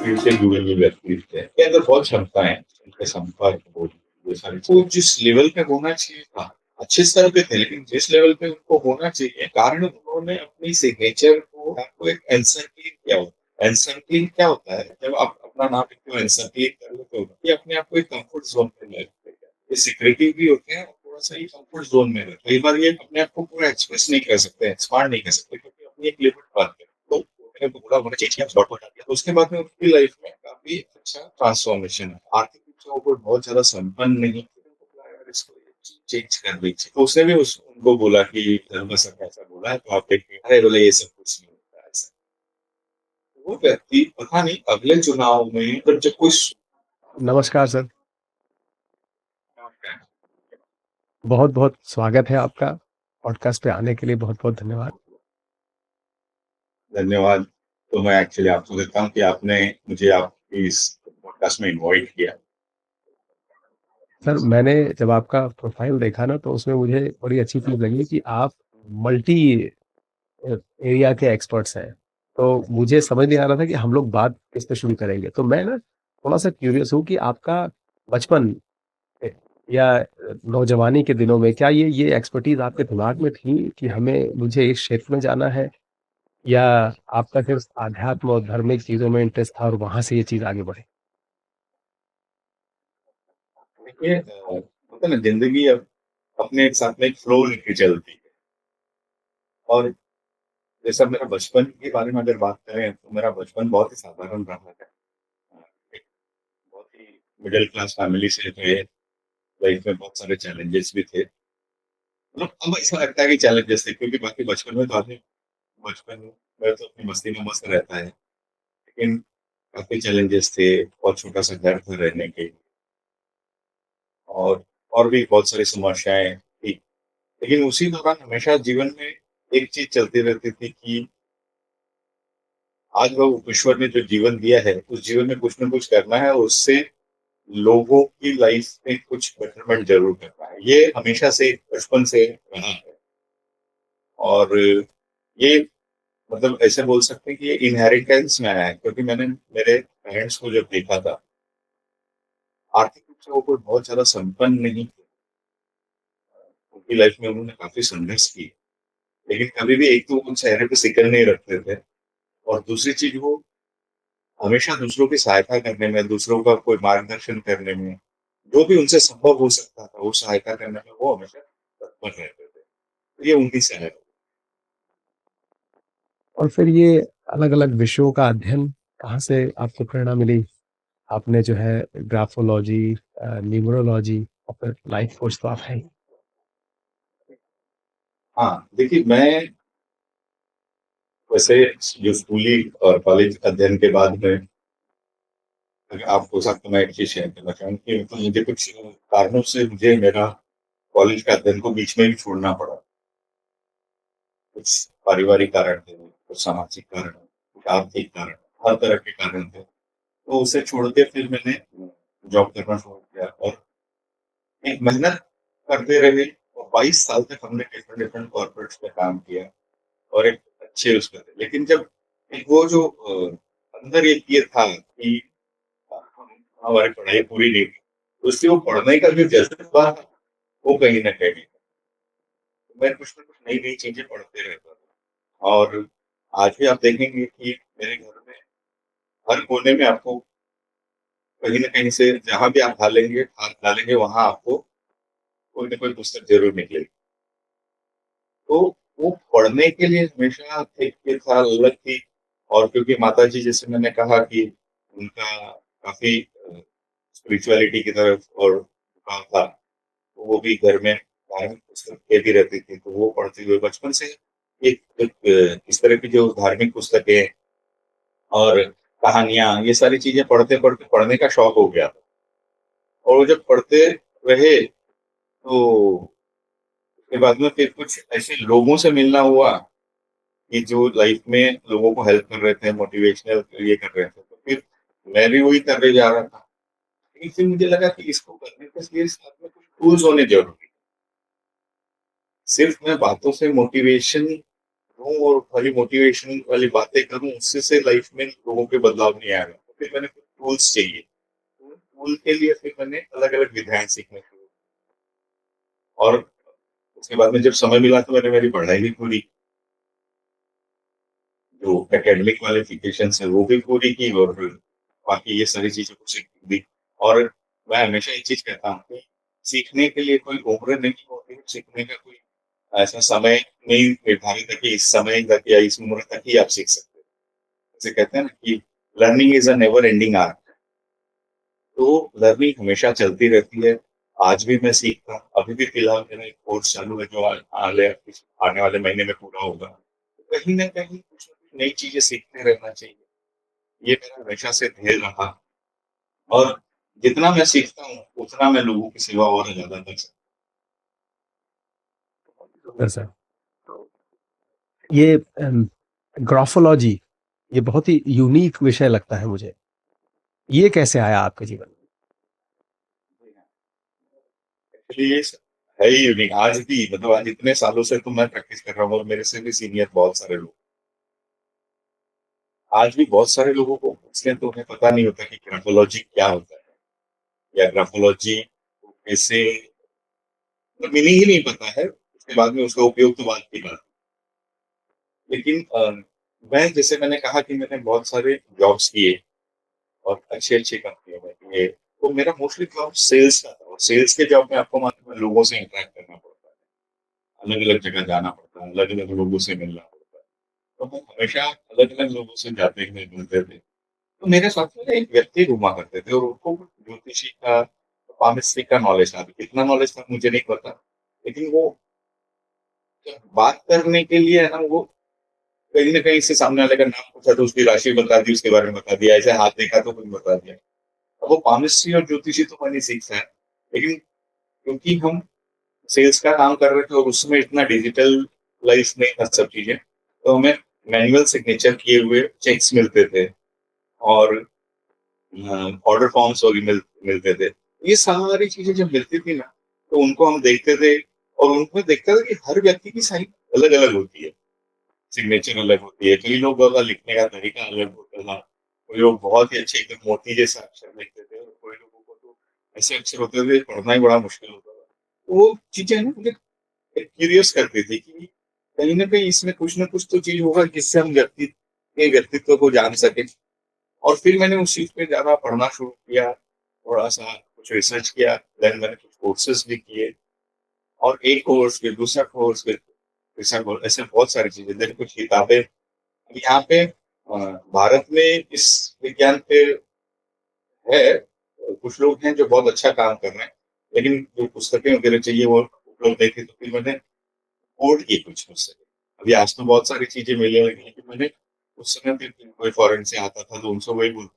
Field से जुड़े हुए व्यक्ति थे, उनके अंदर बहुत क्षमताएं हैं, उनके संपर्क बोल ये सारी वो जिस लेवल पे होना चाहिए था अच्छे स्तर पे थे, लेकिन जिस लेवल पे उनको होना चाहिए कारण उन्होंने अपनी सिग्नेचर को आपको एक एनसर्कलिंग किया होता है। एनसर्कलिंग क्या होता है? जब आप अपना नाम लिखते हो एनसर्कलिंग कर लेते हो ये अपने आप को एक कंफर्ट जोन पे ले लेते हैं। ये सिक्रेटिव भी होते हैं और थोड़ा सा ये कंफर्ट जोन में रहते हैं। कई बार ये अपने आप को पूरा एक्सप्रेस नहीं कर सकते, एक्सपांड नहीं कर सकते क्योंकि अपनी एक लिमिट बात है। तो मैंने पूरा उन्होंने चेंज किया, डॉट हटा दिया। तो उसके बाद में उनकी लाइफ में काफी अच्छा ट्रांसफॉर्मेशन है। आर्थिक रूप से वो कोई बहुत ज्यादा संपन्न नहीं थे, इसको चेंज कर दीजिए। तो उसने भी उनको बोला कि धर्म सर ऐसा बोला है तो आप देखिए, अरे बोले ये सब कुछ नहीं होता ऐसा। वो व्यक्ति पता नहीं अगले चुनाव में पर जब कोई नमस्कार सर। बहुत-बहुत स्वागत है आपका। पॉडकास्ट पे आने के लिए बहुत-बहुत धन्यवाद। धन्यवाद। तो मैं एक्चुअली आपको देता हूँ कि आपने मुझे आपकी इस पॉडकास्ट में इनवाइट किया। सर मैंने जब आपका प्रोफ़ाइल देखा ना तो उसमें मुझे बड़ी अच्छी चीज़ लगी कि आप मल्टी एरिया के एक्सपर्ट्स हैं। तो मुझे समझ नहीं आ रहा था कि हम लोग बात किस पे शुरू करेंगे। तो मैं ना थोड़ा-सा क्यूरियस हूँ कि आपका बचपन ए, या नौजवानी के दिनों में क्या ये एक्सपर्टीज़ आपके दिमाग में थी कि हमें मुझे इस क्षेत्र में जाना है? या आपका सिर्फ़ आध्यात्म और धार्मिक चीज़ों में इंटरेस्ट था और वहाँ से ये चीज़ आगे बढ़ी? देखिए होता है ना जिंदगी अब अपने एक साथ में एक फ्लो लेके चलती है। और जैसा मेरा बचपन के बारे में अगर बात करें तो मेरा बचपन बहुत ही साधारण रहा है। एक बहुत ही मिडिल क्लास फैमिली से थे। लाइफ में बहुत सारे चैलेंजेस भी थे। मतलब अब ऐसा लगता है कि चैलेंजेस थे क्योंकि बाकी बचपन में तो आदमी बचपन में तो अपनी मस्ती में मस्त रहता है। लेकिन काफी चैलेंजेस थे और छोटा सा घर था रहने के और और भी बहुत सारी समस्याएं थी। लेकिन उसी दौरान हमेशा जीवन में एक चीज चलती रहती थी कि आज वो ईश्वर ने जो जीवन दिया है उस जीवन में कुछ ना कुछ करना है और उससे लोगों की लाइफ में कुछ बेटरमेंट जरूर करना है। ये हमेशा से बचपन से रहा है। और ये मतलब ऐसे बोल सकते हैं कि ये इनहेरिटेंस में आया है क्योंकि मैंने मेरे पेरेंट्स को जब देखा था आर्थिक रूप से वो कोई बहुत ज्यादा संपन्न नहीं थे। उनकी लाइफ में उन्होंने काफी संघर्ष की, लेकिन कभी भी एक तो वो चेहरे पे सिकल नहीं रखते थे और दूसरी चीज वो हमेशा दूसरों की सहायता करने में, दूसरों का कोई मार्गदर्शन करने में, जो भी उनसे संभव हो सकता था वो सहायता करने में वो हमेशा तत्पर रहते थे। तो ये उन्हीं से है। और फिर ये अलग-अलग विषयों का अध्ययन कहाँ से आपको प्रेरणा मिली? आपने जो है ग्राफोलॉजी न्यूमरोलॉजी और फिर लाइफ कोच तो आप हैं ही। हाँ देखिए मैं वैसे जो स्कूली और कॉलेज अध्ययन के बाद में अगर आपको साथ तो मैं एक चीज शेयर करना चाहूँ कि मतलब मुझे कुछ कारणों से मुझे मेरा कॉलेज का अध्ययन को बीच में भी छोड़ना पड़ा। कुछ पारिवारिक कारण थे, कुछ सामाजिक कारण, कुछ आर्थिक कारण, हर तरह के कारण थे। तो उसे छोड़ के फिर मैंने जॉब करना शुरू किया और एक मेहनत करते रहे और 22 साल तक हमने डिफरेंट डिफरेंट कॉर्पोरेट्स में काम किया और एक अच्छे उसमें थे। लेकिन जब एक वो जो अंदर एक ये था कि हमारी पढ़ाई पूरी नहीं की, तो इसलिए वो पढ़ने का जो जज्बा था, वो कहीं न कहीं मैं कुछ न कुछ नई-नई चीज़ें पढ़ते रहता था। और आज भी आप देखेंगे कि मेरे घर में हर कोने में आपको कहीं न कहीं से जहाँ भी आप हाथ डालेंगे वहाँ आपको कोई न कोई पुस्तक ज़रूर मिलेगी। तो वो पढ़ने के लिए हमेशा एक साल अलग थी। और क्योंकि माताजी जैसे मैंने कहा कि उनका काफ़ी स्पिरिचुअलिटी की तरफ और झुकाव था। तो वो भी घर में धार्मिक पुस्तक देती रहती थी, तो वो पढ़ते हुए बचपन से एक इस तरह की जो धार्मिक पुस्तकें और कहानियाँ ये सारी चीज़ें पढ़ते-पढ़ते पढ़ने का शौक हो गया। और वो जब पढ़ते रहे तो उसके बाद में फिर कुछ ऐसे लोगों से मिलना हुआ कि जो लाइफ में लोगों को हेल्प कर रहे थे, मोटिवेशनल ये कर रहे थे। तो फिर मैं भी वही करने जा रहा था। लेकिन फिर मुझे लगा कि इसको करने के लिए साथ में कुछ टूल्स होने ज़रूरी हैं। सिर्फ मैं बातों से मोटिवेशन दूँ और खाली मोटिवेशन वाली बातें करूँ, उससे से लाइफ में लोगों के बदलाव नहीं आएगा। फिर मैंने कुछ टूल्स चाहिए। तो टूल के लिए फिर मैंने अलग-अलग विधाएँ सीखना शुरू और उसके बाद में जब समय मिला तो मैंने मेरी पढ़ाई भी पूरी जो एकेडमिक क्वालिफ़िकेशंस है वो भी पूरी की और बाकी ये सारी चीज़ें को सीख दी। और मैं हमेशा एक चीज़ कहता हूँ कि सीखने के लिए कोई उम्र नहीं होती है, सीखने का कोई ऐसा समय नहीं निर्धारित है कि इस समय तक या इस उम्र तक ही आप सीख सकते हो। जैसे कहते हैं ना कि learning is a never ending art. तो लर्निंग हमेशा चलती रहती है। आज भी मैं सीखता हूँ, अभी भी फिलहाल मेरा एक कोर्स चालू है जो आने वाले महीने में पूरा होगा। कहीं न कहीं कुछ न कुछ नई चीज़ें सीखते रहना चाहिए। ये मेरा हमेशा से ध्येय रहा और जितना मैं सीखता हूँ, उतना मैं लोगों की सेवा और ज़्यादा कर सकता सर, तो ये ग्राफोलॉजी ये बहुत ही यूनिक विषय लगता है मुझे। ये कैसे आया आपके जीवन में? हूँ। एक्चुअली ये स है ही यूनिक आज भी मतलब आज इतने सालों से तो मैं प्रैक्टिस कर रहा हूँ और मेरे से भी सीनियर बहुत सारे लोग। आज भी बहुत सारे लोगों को पूछते हैं तो उन्हें पता नहीं होता कि ग्राफोलॉजी क्या होता है या ग्राफोलॉजी को कैसे मतलब मीनिंग ही नहीं पता है। उसके बाद में उसका उपयोग तो बाद की बात है। लेकिन मैं जैसे मैंने कहा कि मैंने बहुत सारे जॉब्स किए और अच्छी-अच्छी कंपनियों में किए, तो मेरा मोस्टली जॉब सेल्स का था और सेल्स के जॉब में आपको मालूम है लोगों से इंटरैक्ट करना पड़ता है। अलग-अलग जगह जाना पड़ता है, अलग-अलग लोगों से मिलना पड़ता है। तो हम हमेशा अलग-अलग लोगों से जाते थे, मिलते थे। तो मेरे साथ में ना एक व्यक्ति घुमा करते थे और उनको ज्योतिषी का, पामिस्ट्री का नॉलेज था। कितना नॉलेज था मुझे नहीं पता, लेकिन वो बात करने के लिए है ना वो कहीं न कहीं से सामने वाले का नाम पूछा तो उसकी राशि बता दी, उसके बारे में बता दिया, ऐसे हाथ देखा तो कुछ बता दिया। अब वो पामिस्ट्री और ज्योतिषी तो मैंने सीखा है, लेकिन क्योंकि हम सेल्स का काम कर रहे थे और उसमें इतना डिजिटलाइज़ नहीं था सब चीज़ें, तो हमें मैनुअल सिग्नेचर किए हुए चेक्स मिलते थे और ऑर्डर फॉर्म्स वगैरह मिलते थे। ये सारी चीज़ें जब मिलती थी ना, तो उनको हम देखते थे और उनको देखता था कि हर व्यक्ति की साइन अलग-अलग होती है, सिग्नेचर अलग होती है। कई लोगों का लिखने का तरीका अलग होता था। कोई लोग बहुत ही अच्छे एकदम मोती जैसा अक्षर लिखते थे और कोई लोगों को तो ऐसे अक्षर होते थे, पढ़ना ही बड़ा मुश्किल होता था। तो वो चीज़ें ना मुझे एक क्यूरियस करती थी कि कहीं न कहीं इसमें कुछ न कुछ तो चीज़ होगा जिससे हम व्यक्ति के व्यक्तित्व को जान सकें। और फिर मैंने उस चीज़ पे ज़्यादा पढ़ना शुरू किया, थोड़ा-सा कुछ रिसर्च किया, देन मैंने कुछ कोर्सेज़ भी किए और एक कोर्स फिर दूसरा कोर्स फिर तीसरा कोर्स ऐसे बहुत सारी चीज़ें, देन कुछ किताबें। अब यहाँ पे भारत में इस विज्ञान पे है, कुछ लोग हैं जो बहुत अच्छा काम कर रहे हैं, लेकिन जो पुस्तकें वगैरह चाहिए वो उपलब्ध नहीं थी, तो फिर मैंने होल्ड की कुछ पुस्तकें। अभी आज तो बहुत सारी चीज़ें मिलने लगी हैं, लेकिन मैंने उस समय फिर कोई फ़ॉरेन से आता था तो उनसे वही बोल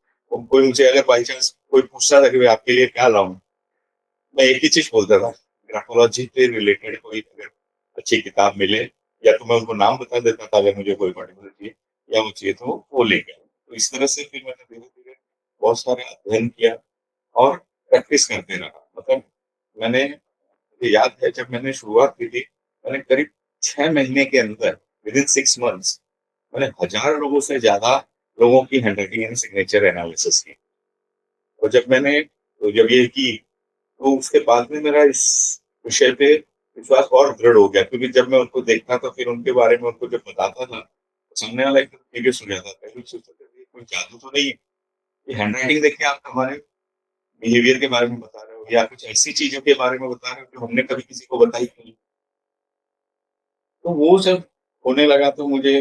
कोई मुझे अगर बाई चांस कोई पूछता था कि भई आपके लिए क्या लाऊँ? मैं एक ही चीज़ बोलता था, ग्राफ़ोलॉजी से रिलेटेड कोई अगर अच्छी किताब मिले या तो मैं उनको नाम बता देता था अगर मुझे कोई पर्टिकुलर चाहिए या वो चाहिए तो वो लेके आओ। तो इस तरह से फिर मैंने धीरे-धीरे बहुत सारा अध्ययन किया और प्रैक्टिस करते रहा। मतलब मैंने मुझे याद है जब मैंने शुरुआत की थी, मैंने करीब 6 महीने के अंदर विदिन 6 मंथ्स मैंने 1000 लोगों से ज़्यादा लोगों की हैंडराइटिंग एंड सिग्नेचर एनालिसिस की। और जब मैंने तो जब ये की, तो उसके बाद में मेरा इस विषय पे विश्वास और दृढ़ हो गया क्योंकि जब मैं उनको देखता था फिर उनके बारे में उनको जब बताता था, तो सामने वाला एकदम क्यूरियस हो जाता था। फिर सोचता था ये कोई जादू तो नहीं है? ये हैंडराइटिंग देख के आप हमारे बिहेवियर के बारे में बता रहे हो या कुछ ऐसी चीज़ों के बारे में बता रहे हो जो हमने कभी किसी को बताई नहीं। तो वो जब होने लगा तो मुझे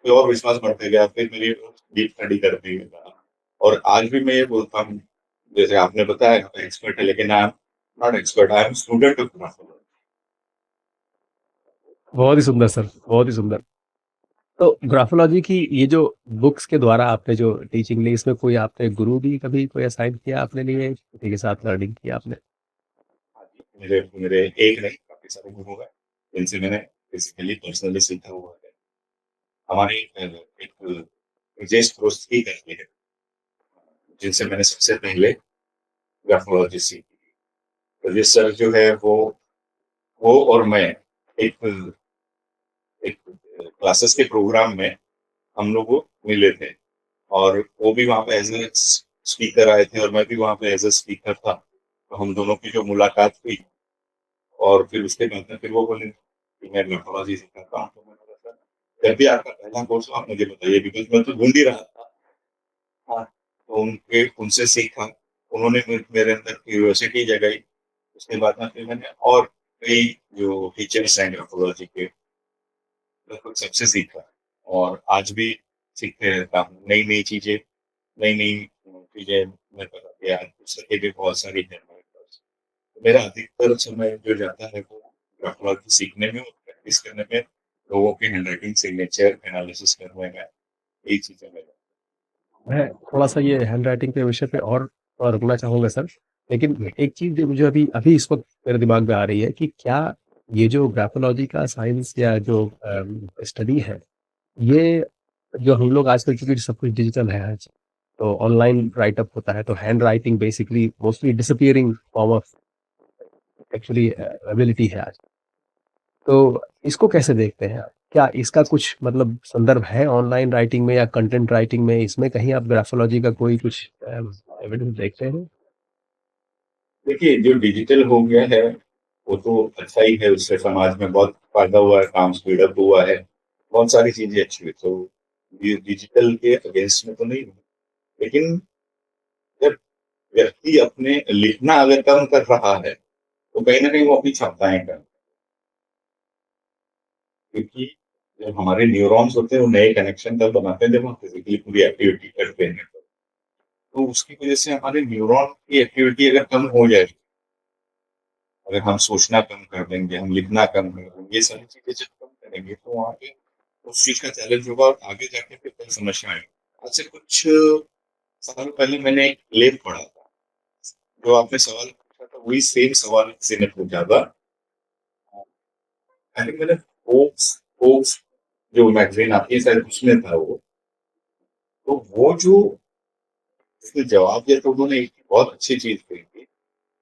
फिर और विश्वास बढ़ते गया, फिर मेरी डीप स्टडी करते गया और आज भी मैं ये बोलता हूँ, जैसे आपने बताया आप एक्सपर्ट है लेकिन आई am not expert, I am student of graphology. बहुत ही सुंदर सर, बहुत ही सुंदर। तो ग्राफोलॉजी की ये जो बुक्स के द्वारा आपने जो टीचिंग ली, इसमें कोई आपने गुरु भी कभी कोई असाइन किया अपने लिए? किसी के साथ लर्निंग की आपने? हाँ जी, मेरे मेरे एक नहीं काफ़ी सारे गुरु हैं, जिनसे मैंने बेसिकली पर्सनली सीखा हुआ है। हमारे एक ब्रजेश प्रोस्तकी करके हैं, जिनसे मैंने सबसे पहले ग्राफोलॉजी सीखी। ब्रजेश सर जो है वो और मैं एक एक क्लासेस के प्रोग्राम में हम लोग मिले थे और वो भी वहाँ पे एज़ ए स्पीकर आए थे और मैं भी वहाँ पे एज़ अ स्पीकर था। तो हम दोनों की जो मुलाकात हुई और फिर उसके बाद में फिर वो बोले कि मैं ग्राफोलॉजी सिखाता हूँ। तो मैंने बोला सर जब भी आपका पहला कोर्स हो आप मुझे बताइए बिकॉज़ मैं तो ढूँढ ही रहा था। हाँ, तो उनसे सीखा। उन्होंने मेरे अंदर क्यूरियोसिटी जगाई। उसके बाद में फिर मैंने और कई जो टीचर्स हैं ग्राफोलॉजी के लगभग सबसे सीखा और आज भी सीखते रहता हूँ। नई-नई चीज़ें नई-नई चीज़ें मेरे पास आती है। आज पुस्तकें भी बहुत सारी हैं मेरे पास। तो मेरा अधिकतर समय जो जाता है वो ग्राफ़ोलॉजी सीखने में और प्रैक्टिस करने में, लोगों के हैंडराइटिंग सिग्नेचर एनालिसिस करने में, यही चीज़ें में मैं थोड़ा-सा ये हैंडराइटिंग के विषय पे और रुकना चाहूँगा सर। लेकिन एक चीज़ जो मुझे अभी अभी इस वक़्त मेरे दिमाग में आ रही है कि क्या ये जो ग्राफ़ोलॉजी का साइंस या जो स्टडी है, ये जो हम लोग आजकल चूँकि सब कुछ डिजिटल है आज, तो ऑनलाइन राइट अप होता है, तो hand writing basically mostly disappearing form of actually ability है आज। तो इसको कैसे देखते हैं आप? क्या इसका कुछ मतलब संदर्भ है ऑनलाइन राइटिंग में या कंटेंट राइटिंग में? इसमें कहीं आप ग्राफ़ोलॉजी का कोई कुछ एविडेंस देखते हैं? देखिए, जो डिजिटल हो गया है, वो तो अच्छा ही है, उससे समाज में बहुत फ़ायदा हुआ है, काम स्पीड अप हुआ है, बहुत सारी चीज़ें अच्छी हुई। तो ये डिजिटल के अगेंस्ट में तो नहीं हूँ, लेकिन जब व्यक्ति अपने लिखना अगर कम कर रहा है, तो कहीं न कहीं वो अपनी क्षमताएँ कम क्योंकि जब हमारे न्यूरॉन्स होते हैं, वो नए कनेक्शन तब बनाते हैं, जब हम फिज़िकली पूरी एक्टिविटी करते हैं। तो उसकी वजह से हमारे न्यूरॉन की एक्टिविटी अगर कम हो जाए, अगर हम सोचना कम कर देंगे, हम लिखना कम कर देंगे, ये सारी चीज़ें जब कम करेंगे, तो वहाँ पे उस चीज़ का चैलेंज होगा और आगे जाके फिर कई समस्या आएगी। आज से कुछ साल पहले मैंने एक लेख पढ़ा था, जो आपने सवाल पूछा था, वही सेम सवाल किसी ने पूछा था। आई थिंक मैंने फोर्ब्स जो मैगज़ीन आती है, शायद उसमें था वो। तो वो जो उसने जवाब दिया, तो उन्होंने एक बहुत अच्छी चीज़ कही थी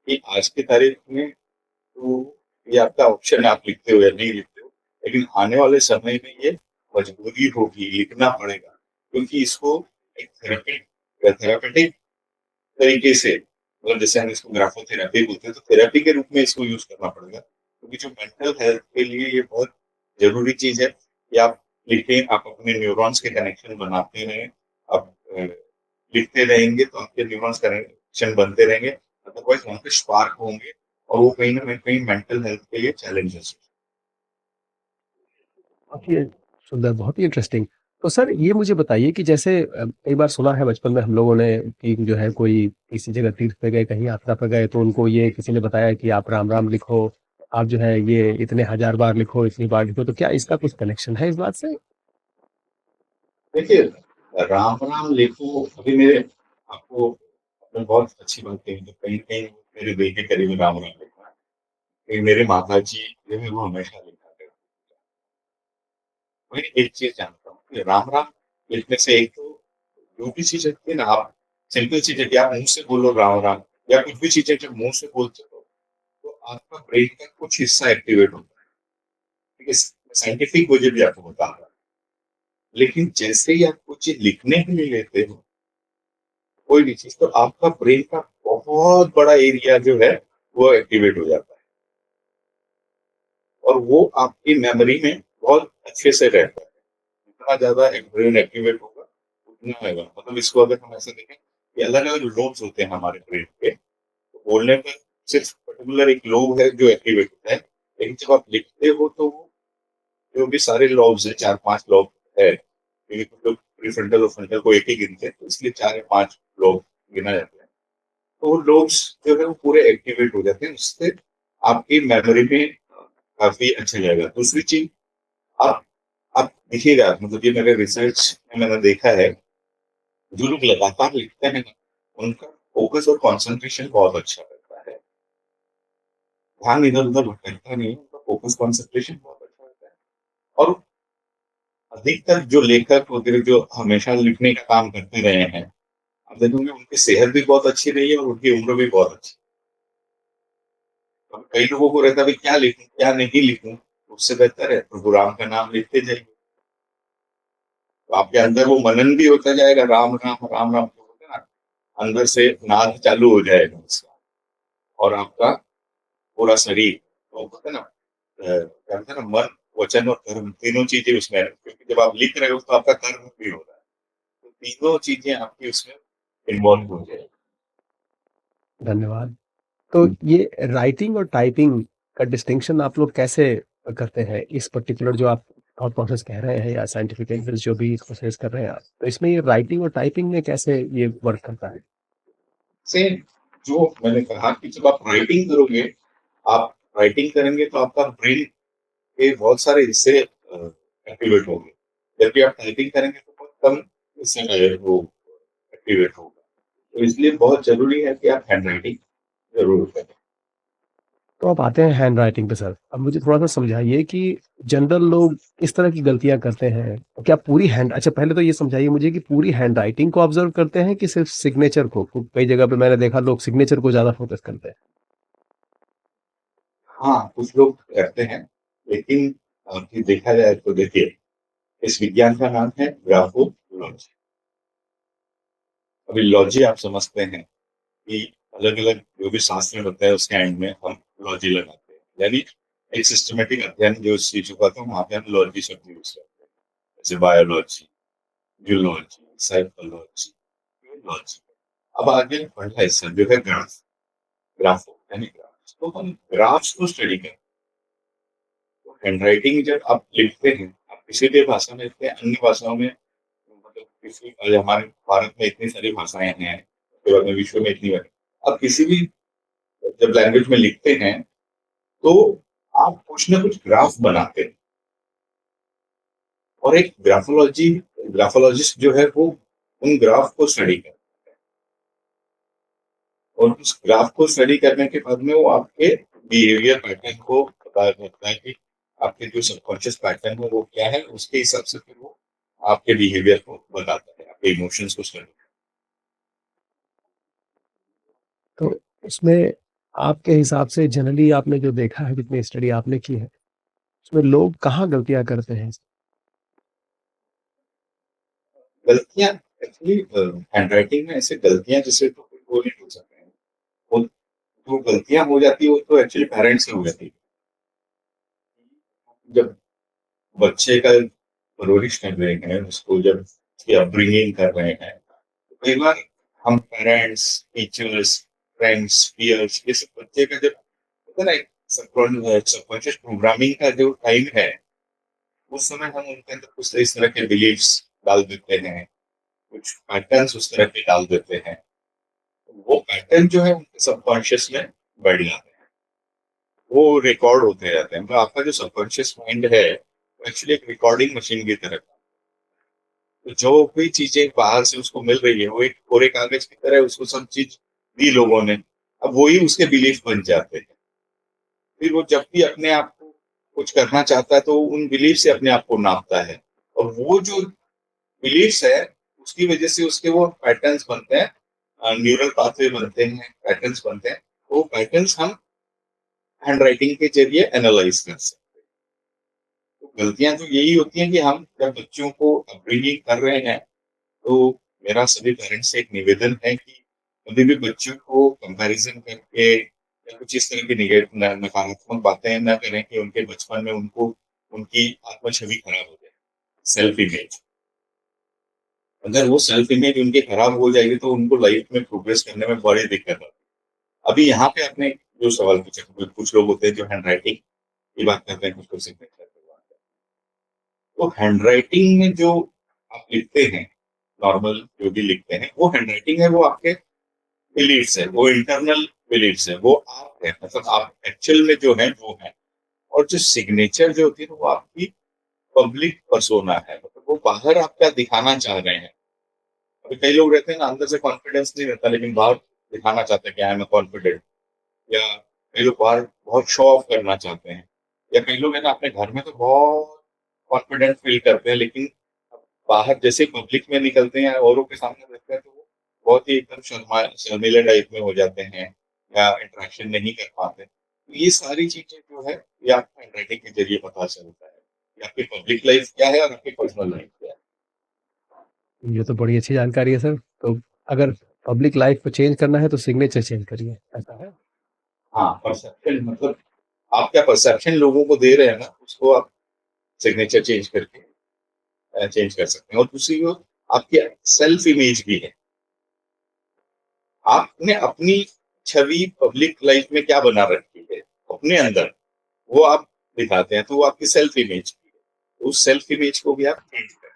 कि आज की तारीख में तो ये आपका ऑप्शन है, आप लिखते हो या नहीं लिखते हो, लेकिन आने वाले समय में ये मजबूरी होगी, लिखना पड़ेगा, क्योंकि इसको एक थेरेपेटिक तरीके से मतलब जैसे हम इसको ग्राफोथेरेपी बोलते हैं, तो थेरेपी के रूप में इसको यूज़ करना पड़ेगा, क्योंकि जो मेंटल हेल्थ के लिए ये बहुत ज़रूरी चीज़ है कि आप लिखें, आप अपने न्यूरॉन्स के कनेक्शन बनाते रहें, आप लिखते रहेंगे तो आपके न्यूरॉन्स कनेक्शन बनते रहेंगे, अदरवाइज़ वहाँ पे स्पार्क होंगे और वो कहीं न कहीं मेंटल हेल्थ के लिए चैलेंजेस काफ़ी सुंदर, बहुत ही इंटरेस्टिंग। तो सर ये मुझे बताइए कि जैसे कई बार सुना है बचपन में हम लोगों ने कि जो है कोई किसी जगह तीर्थ पे गए, कहीं यात्रा पे गए तो उनको ये किसी ने बताया कि आप राम-राम लिखो, आप जो है ये इतने हज़ार बार लिखो, इतनी बार लिखो, तो क्या इसका कुछ कनेक्शन है इस बात से? देखिए, राम राम लिखो अभी मेरे आपको आपने बहुत अच्छी बात कही तो कहीं-कहीं मेरे दिल के करीब राम राम लिखना है। कहीं मेरे माताजी जो है वो हमेशा लिखा करती थी। मैं एक चीज़ जानता हूँ कि राम राम लिखने से एक तो जो भी चीज़ होती है ना आप सिंपल चीज़ है कि आप मुँह से बोलो राम राम या कुछ भी चीज़ें जब मुँह से बोलते हो तो आपका ब्रेन का कुछ हिस्सा एक्टिवेट होता है। ठीक है? साइंटिफिक वजह भी आपको बता रहा है। लेकिन जैसे ही आप कुछ चीज़ लिखने के लिए लेते हो कोई भी चीज़, तो आपका ब्रेन का बहुत बड़ा एरिया जो है, वो एक्टिवेट हो जाता है और वो आपकी मेमोरी में बहुत अच्छे से रहता है। जितना ज़्यादा ब्रेन एक्टिवेट होगा, उतना आएगा। मतलब इसको अगर हम ऐसे देखें कि अलग-अलग लोब्स होते हैं हमारे ब्रेन के, तो बोलने में सिर्फ पर्टिकुलर एक लोब है जो एक्टिवेट होता है, लेकिन जब आप लिखते हो तो वो जो भी सारे लॉब्स हैं, 4-5 लॉब है, क्योंकि कुछ लोग प्रीफ्रंटल और फ्रंटल को एक ही गिनते हैं, तो इसलिए 4 या 5 लॉब गिना जाता है। तो वो लोब्स जो है वो पूरे एक्टिवेट हो जाते हैं, उससे आपकी मेमोरी में काफ़ी अच्छा जाएगा। दूसरी चीज़ आप आप देखिएगा मतलब ये मेरे रिसर्च में मैंने देखा है, जो लोग लगातार लिखते हैं ना, उनका फ़ोकस और कंसंट्रेशन बहुत अच्छा रहता है। ध्यान इधर-उधर भटकता नहीं है, उनका फ़ोकस कंसंट्रेशन बहुत अच्छा रहता है और अधिकतर जो लेखक वगैरह जो हमेशा लिखने का काम करते रहे हैं, आप देखोगे उनकी सेहत भी बहुत अच्छी रही है और उनकी उम्र भी बहुत अच्छी। अब कई लोगों को रहता है भाई क्या लिखूँ, क्या नहीं लिखूँ? उससे बेहतर है प्रभु राम का नाम लिखते जाइए। तो आपके अंदर वो मनन भी होता जाएगा, राम राम राम राम जो होता है ना, अंदर से नाद चालू हो जाएगा उसका, और आपका पूरा शरीर, तो होता है ना, क्या होता है ना, मन, वचन और कर्म तीनों चीजें उसमें है, क्योंकि जब आप लिख रहे हो तो आपका कर्म भी हो रहा है, तो तीनों चीजें आपकी उसमें इन्वॉल्व हो जाएगी। धन्यवाद। तो ये राइटिंग और टाइपिंग का डिस्टिंक्शन आप लोग कैसे करते हैं? इस पर्टिकुलर जो आप थॉट प्रोसेस कह रहे हैं या साइंटिफिक इंग्लिश जो भी प्रोसेस कर रहे हैं आप, तो इसमें ये राइटिंग और टाइपिंग में कैसे ये वर्क करता है? सेम जो मैंने कहा कि जब आप राइटिंग करोगे, आप राइटिंग करेंगे तो आपका ब्रेन के बहुत सारे हिस्से एक्टिवेट होंगे, जबकि आप टाइपिंग करेंगे तो बहुत कम हिस्से वो एक्टिवेट होगा। तो इसलिए बहुत जरूरी है कि आप हैंड राइटिंग जरूर करें। तो अब आते हैं हैंड राइटिंग पे सर। अब मुझे थोड़ा-सा समझाइए कि जनरल लोग किस तरह की गलतियाँ करते हैं? क्या पूरी हैंड अच्छा पहले तो ये समझाइए मुझे कि पूरी हैंड राइटिंग को ऑब्ज़र्व करते हैं कि सिर्फ़ सिग्नेचर को? कई जगह पे मैंने देखा लोग सिग्नेचर को ज़्यादा फ़ोकस करते हैं। हाँ, कुछ लोग करते हैं, लेकिन अभी देखा जाए तो देखिए, इस विज्ञान का नाम है ग्राफोलॉजी। अभी लॉजी आप समझते हैं कि अलग-अलग जो भी शास्त्र होता है उसके एंड में हम लॉजी लगाते हैं। यानी एक सिस्टमैटिक अध्ययन जो उस चीज़ का था वहाँ पे हम लॉजी शब्द यूज़ करते हैं। जैसे बायोलॉजी, जूलॉजी, साइकोलॉजी, लॉजी। अब आगे पढ़ना हिस्सा जो है ग्राफ, ग्राफो यानी ग्राफ्स। तो हम ग्राफ्स को स्टडी करते हैं। तो हैंडराइटिंग जब आप लिखते हैं, आप किसी भी भाषा में लिखते हैं, अन्य भाषाओं में, मतलब किसी हमारे भारत में इतनी सारी भाषाएँ हैं, उसके बाद में विश्व में इतनी है। आप किसी भी जब लैंग्वेज में लिखते हैं, तो आप कुछ ना कुछ ग्राफ बनाते हैं, और एक ग्राफोलॉजिस्ट जो है वो उन ग्राफ को स्टडी करता है, और उस ग्राफ को स्टडी करने के बाद में वो आपके बिहेवियर पैटर्न को बता देता है कि आपके जो सबकॉन्शियस पैटर्न है वो क्या है, उसके हिसाब से फिर वो आपके बिहेवियर को बताता है, आपके इमोशंस को स्टडी। तो उसमें आपके हिसाब से जनरली आपने जो देखा है, जितनी स्टडी आपने की है, उसमें लोग कहाँ गलतियाँ करते हैं? गलतियां एक्चुअली हैंडराइटिंग में ऐसे गलतियां जिसे तो कोई वो नहीं बोल सकते हैं, वो जो गलतियां हो जाती है वो तो एक्चुअली पेरेंट्स से हो जाती है। जब बच्चे का परवरिश कर रहे हैं, उसको जब उसकी अपब्रिंगिंग कर रहे हैं, तो कई बार हम पेरेंट्स, टीचर्स, फ्रेंड्स, पीयर्स, ये सब बच्चे का जब होता है ना, सबकॉन्शियस प्रोग्रामिंग का जो टाइम है, उस समय हम उनके अंदर कुछ इस तरह के बिलीव्स डाल देते हैं, कुछ पैटर्न्स उस तरह के डाल देते हैं, वो पैटर्न जो है उनके सबकॉन्शियस में बैठ जाते हैं, वो रिकॉर्ड होते जाते हैं। मतलब आपका जो सबकॉन्शियस माइंड है वो एक्चुअली एक रिकॉर्डिंग मशीन की तरह, तो जो भी चीजें बाहर से उसको मिल रही है वो एक कोरे कागज की तरह उसको सब चीज दी लोगों ने, अब वही उसके बिलीफ बन जाते हैं। फिर वो जब भी अपने आप को कुछ करना चाहता है तो उन बिलीफ से अपने आप को नापता है, और वो जो बिलीफ्स है उसकी वजह से उसके वो पैटर्न्स बनते हैं, न्यूरल पाथवे बनते हैं, पैटर्न्स बनते हैं। वो पैटर्न्स हम हैंड राइटिंग के जरिए एनालाइज कर सकते हैं। तो गलतियां तो यही होती हैं कि हम जब बच्चों को अपब्रिंगिंग कर रहे हैं, तो मेरा सभी पेरेंट्स से एक निवेदन है कि कभी भी बच्चों को कंपैरिजन करके या कुछ इस तरह की नकारात्मक बातें न करें कि उनके बचपन में उनको उनकी आत्म छवि खराब हो जाए, सेल्फ इमेज। अगर वो सेल्फ इमेज उनकी खराब हो जाएगी तो उनको लाइफ में प्रोग्रेस करने में बड़ी दिक्कत आती है। अभी यहाँ पे आपने जो सवाल पूछा, कुछ लोग होते हैं जो हैंड राइटिंग की बात करते हैं, कुछ लोग सिग्नेचर की बात करते हैं। तो हैंड राइटिंग में जो आप लिखते हैं, नॉर्मल जो भी लिखते हैं, वो हैंड राइटिंग है, वो आपके बिलीफ्स है, वो इंटरनल बिलीफ्स है, वो आप है, मतलब आप एक्चुअल में जो है वो है। और जो सिग्नेचर जो होती है वो आपकी पब्लिक पर्सोना है, मतलब वो बाहर आप क्या दिखाना चाह रहे हैं। अभी कई लोग रहते हैं ना, अंदर से कॉन्फिडेंस नहीं रहता लेकिन बाहर दिखाना चाहते हैं कि आई एम कॉन्फिडेंट, या कई लोग बाहर बहुत शो ऑफ करना चाहते हैं, या कई लोग है ना अपने घर में तो बहुत कॉन्फिडेंट फील करते हैं, लेकिन बाहर जैसे पब्लिक में निकलते हैं औरों के सामने देखते हैं तो वो बहुत ही एकदम शर्मीले टाइप में हो जाते हैं, या इंटरेक्शन नहीं कर पाते। तो ये सारी चीजें जो है ये आपको हैंडराइटिंग के जरिए पता चलता है कि आपकी पब्लिक लाइफ क्या है और आपकी पर्सनल लाइफ क्या है। ये तो बड़ी अच्छी जानकारी है सर। तो अगर पब्लिक लाइफ़ को चेंज करना है तो सिग्नेचर चेंज करिए, ऐसा है? हाँ, परसेप्शन मतलब आप क्या परसेप्शन लोगों को दे रहे हैं ना, उसको आप सिग्नेचर चेंज करके चेंज कर सकते हैं। और दूसरी वो आपकी सेल्फ इमेज भी है। आपने अपनी छवि पब्लिक लाइफ में क्या बना रखी है, अपने अंदर, वो आप दिखाते हैं, तो वो आपकी सेल्फ इमेज की है। उस सेल्फ इमेज को भी आप चेंज कर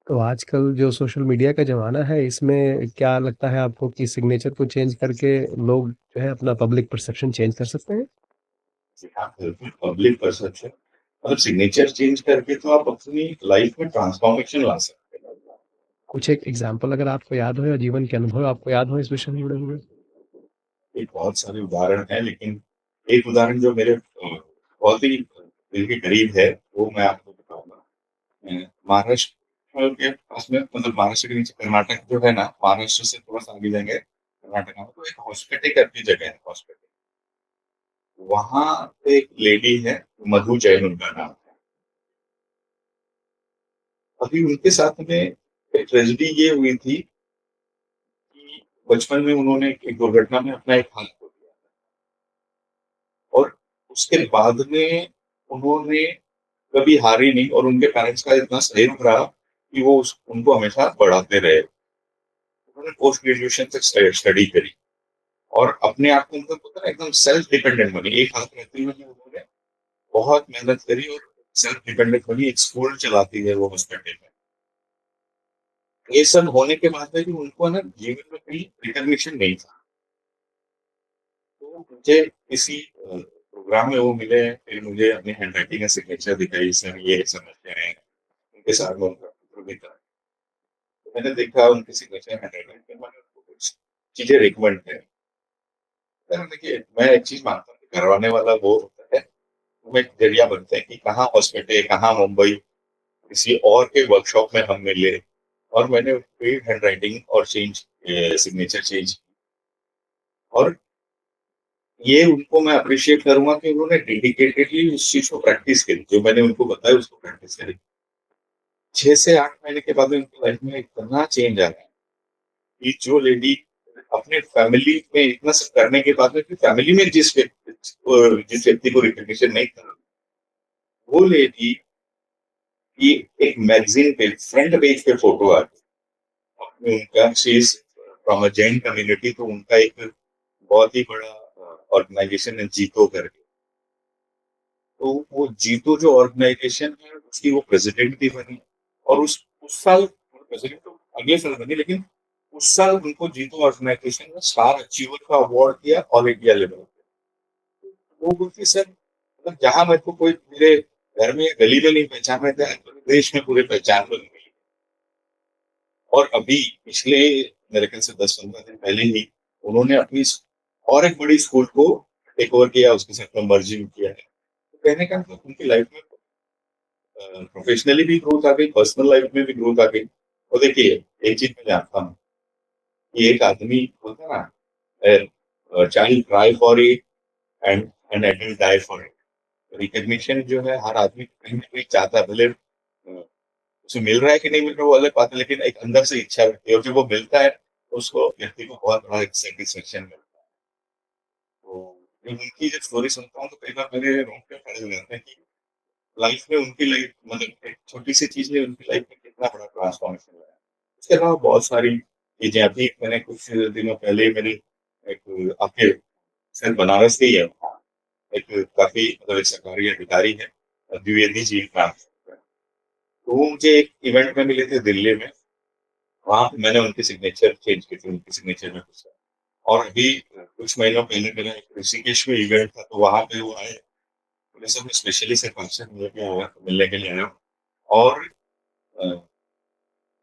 तो आजकल जो सोशल मीडिया का ज़माना है, इसमें क्या लगता है आपको कि सिग्नेचर को चेंज करके लोग जो है अपना पब्लिक परसेप्शन चेंज कर सकते हैं? सकते हैं। आप बिल्कुल पब्लिक परसेप्शन मतलब सिग्नेचर चेंज करके तो आप अपनी लाइफ में ट्रांसफॉर्मेशन ला सकते हैं। कुछ एक एग्ज़ाम्पल अगर आपको याद हो या जीवन के अनुभव आपको याद हो इस विषय से जुड़े हुए? ये बहुत सारे उदाहरण हैं, लेकिन एक उदाहरण जो मेरे बहुत ही दिल के करीब है, वो मैं आपको बताऊँगा। महाराष्ट्र के पास में मतलब महाराष्ट्र के नीचे कर्नाटक जो है ना, महाराष्ट्र से थोड़ा-सा आगे जाएँगे, कर्नाटक में तो एक होस्पेटे करके जगह है, होस्पेटे। वहाँ पे एक लेडी है, मधु जैन उनका नाम है। अभी उनके साथ में एक ट्रेजेडी ये हुई थी कि बचपन में उन्होंने एक दुर्घटना में अपना एक हाथ खो दिया और उसके बाद में उन्होंने कभी हारी नहीं और उनके पेरेंट्स का इतना सहयोग रहा कि वो उनको हमेशा बढ़ाते रहे। उन्होंने पोस्ट ग्रेजुएशन तक स्टडी करी और अपने आप को मतलब होता है ना एकदम सेल्फ डिपेंडेंट बनी। एक हाथ रहते हुए भी उन्होंने बहुत मेहनत करी और सेल्फ डिपेंडेंट बनी। एक स्कूल चलाती है वो हॉस्पिटल में। ये सब होने के बाद में भी उनको ना जीवन में कोई रिकॉग्निशन नहीं था। तो मुझे किसी प्रोग्राम में वो मिले, फिर मुझे अपनी हैंडराइटिंग का सिग्नेचर दिखाई, सर ये समस्या है। उनके साथ में उनका पुत्र भी था। तो मैंने देखा उनकी सिग्नेचर हैंडराइटिंग, फिर मैंने उनको कुछ चीज़ें रिकमेंड करी। सर देखिए, मैं एक चीज़ मानता हूँ कि करवाने वाला वो होता है, वो एक ज़रिया बनते हैं कि कहाँ हॉस्पिटल, कहाँ मुंबई, किसी और के वर्कशॉप में हम मिले और मैंने उसकी हैंडराइटिंग और सिग्नेचर चेंज की। और ये उनको मैं अप्रिशिएट करूँगा कि उन्होंने डेडिकेटेडली उस चीज़ को प्रैक्टिस करी, जो मैंने उनको बताया उसको प्रैक्टिस करी। 6 से 8 महीने के बाद में उनकी लाइफ में इतना चेंज आ गया कि जो लेडी अपने फैमिली में इतना सब करने के बाद में, फैमिली में जिस व्यक्ति को रिकॉग्निशन नहीं था, वो लेडी की एक मैगज़ीन पे फ्रंट पेज पे फोटो आ गई। उनका she is from a Jain community, तो उनका एक बहुत ही बड़ा ऑर्गेनाइजेशन है जीतो करके। तो वो जीतो जो ऑर्गेनाइजेशन है उसकी वो प्रेसिडेंट भी बनी और उस साल प्रेसिडेंट तो अगले साल बनी, लेकिन उस साल उनको जीतो ऑर्गेनाइजेशन ने स्टार अचीवर का अवार्ड दिया ऑल इंडिया लेवल पे। वो बोलती सर मतलब जहाँ मेरे को कोई मेरे घर में या गली में नहीं पहचान रहे थे, आज पूरे देश में पूरे पहचान बन गई। और अभी पिछले मेरे ख्याल से 10-15 दिन पहले ही उन्होंने अपनी और एक बड़ी स्कूल को टेक ओवर किया, उसके साथ में मर्जिंग किया है। तो कहने का मतलब उनकी लाइफ में प्रोफेशनली भी ग्रोथ आ गई, पर्सनल लाइफ में भी ग्रोथ आ गई। और देखिए, एक चीज़ मैं जानता हूँ कि एक आदमी होता है ना, child cry for it and an adult die for it. Recognition जो है हर आदमी कहीं न कहीं चाहता है, भले उसे मिल रहा है कि नहीं मिल रहा है वो अलग बात है, लेकिन एक अंदर से इच्छा रहती है और जब वो मिलता है, तो उसको व्यक्ति को बहुत बड़ा एक सैटिस्फैक्शन मिलता है। तो जब उनकी जब स्टोरी सुनता हूँ, तो कई बार मेरे रोंगटे खड़े हो जाते हैं कि लाइफ में उनकी लाइफ मतलब एक छोटी-सी चीज़ ने उनकी लाइफ में कितना बड़ा ट्रांसफॉर्मेशन लाया। इसके अलावा बहुत सारी चीज़ें अभी मैंने कुछ दिनों पहले मेरी एक आपके शायद बनारस के ही है वहाँ, एक काफ़ी मतलब एक सरकारी अधिकारी है, द्विवेदी जी नाम से। तो वो मुझे एक इवेंट में मिले थे दिल्ली में, वहाँ पे मैंने उनकी सिग्नेचर चेंज की थी, उनकी सिग्नेचर में कुछ और अभी कुछ महीनों पहले मेरा एक ऋषिकेश में इवेंट था, तो वहाँ पे वो आए, बोले सर मैं स्पेशली सिर्फ आपसे मिलने के लिए आया हूँ और अ,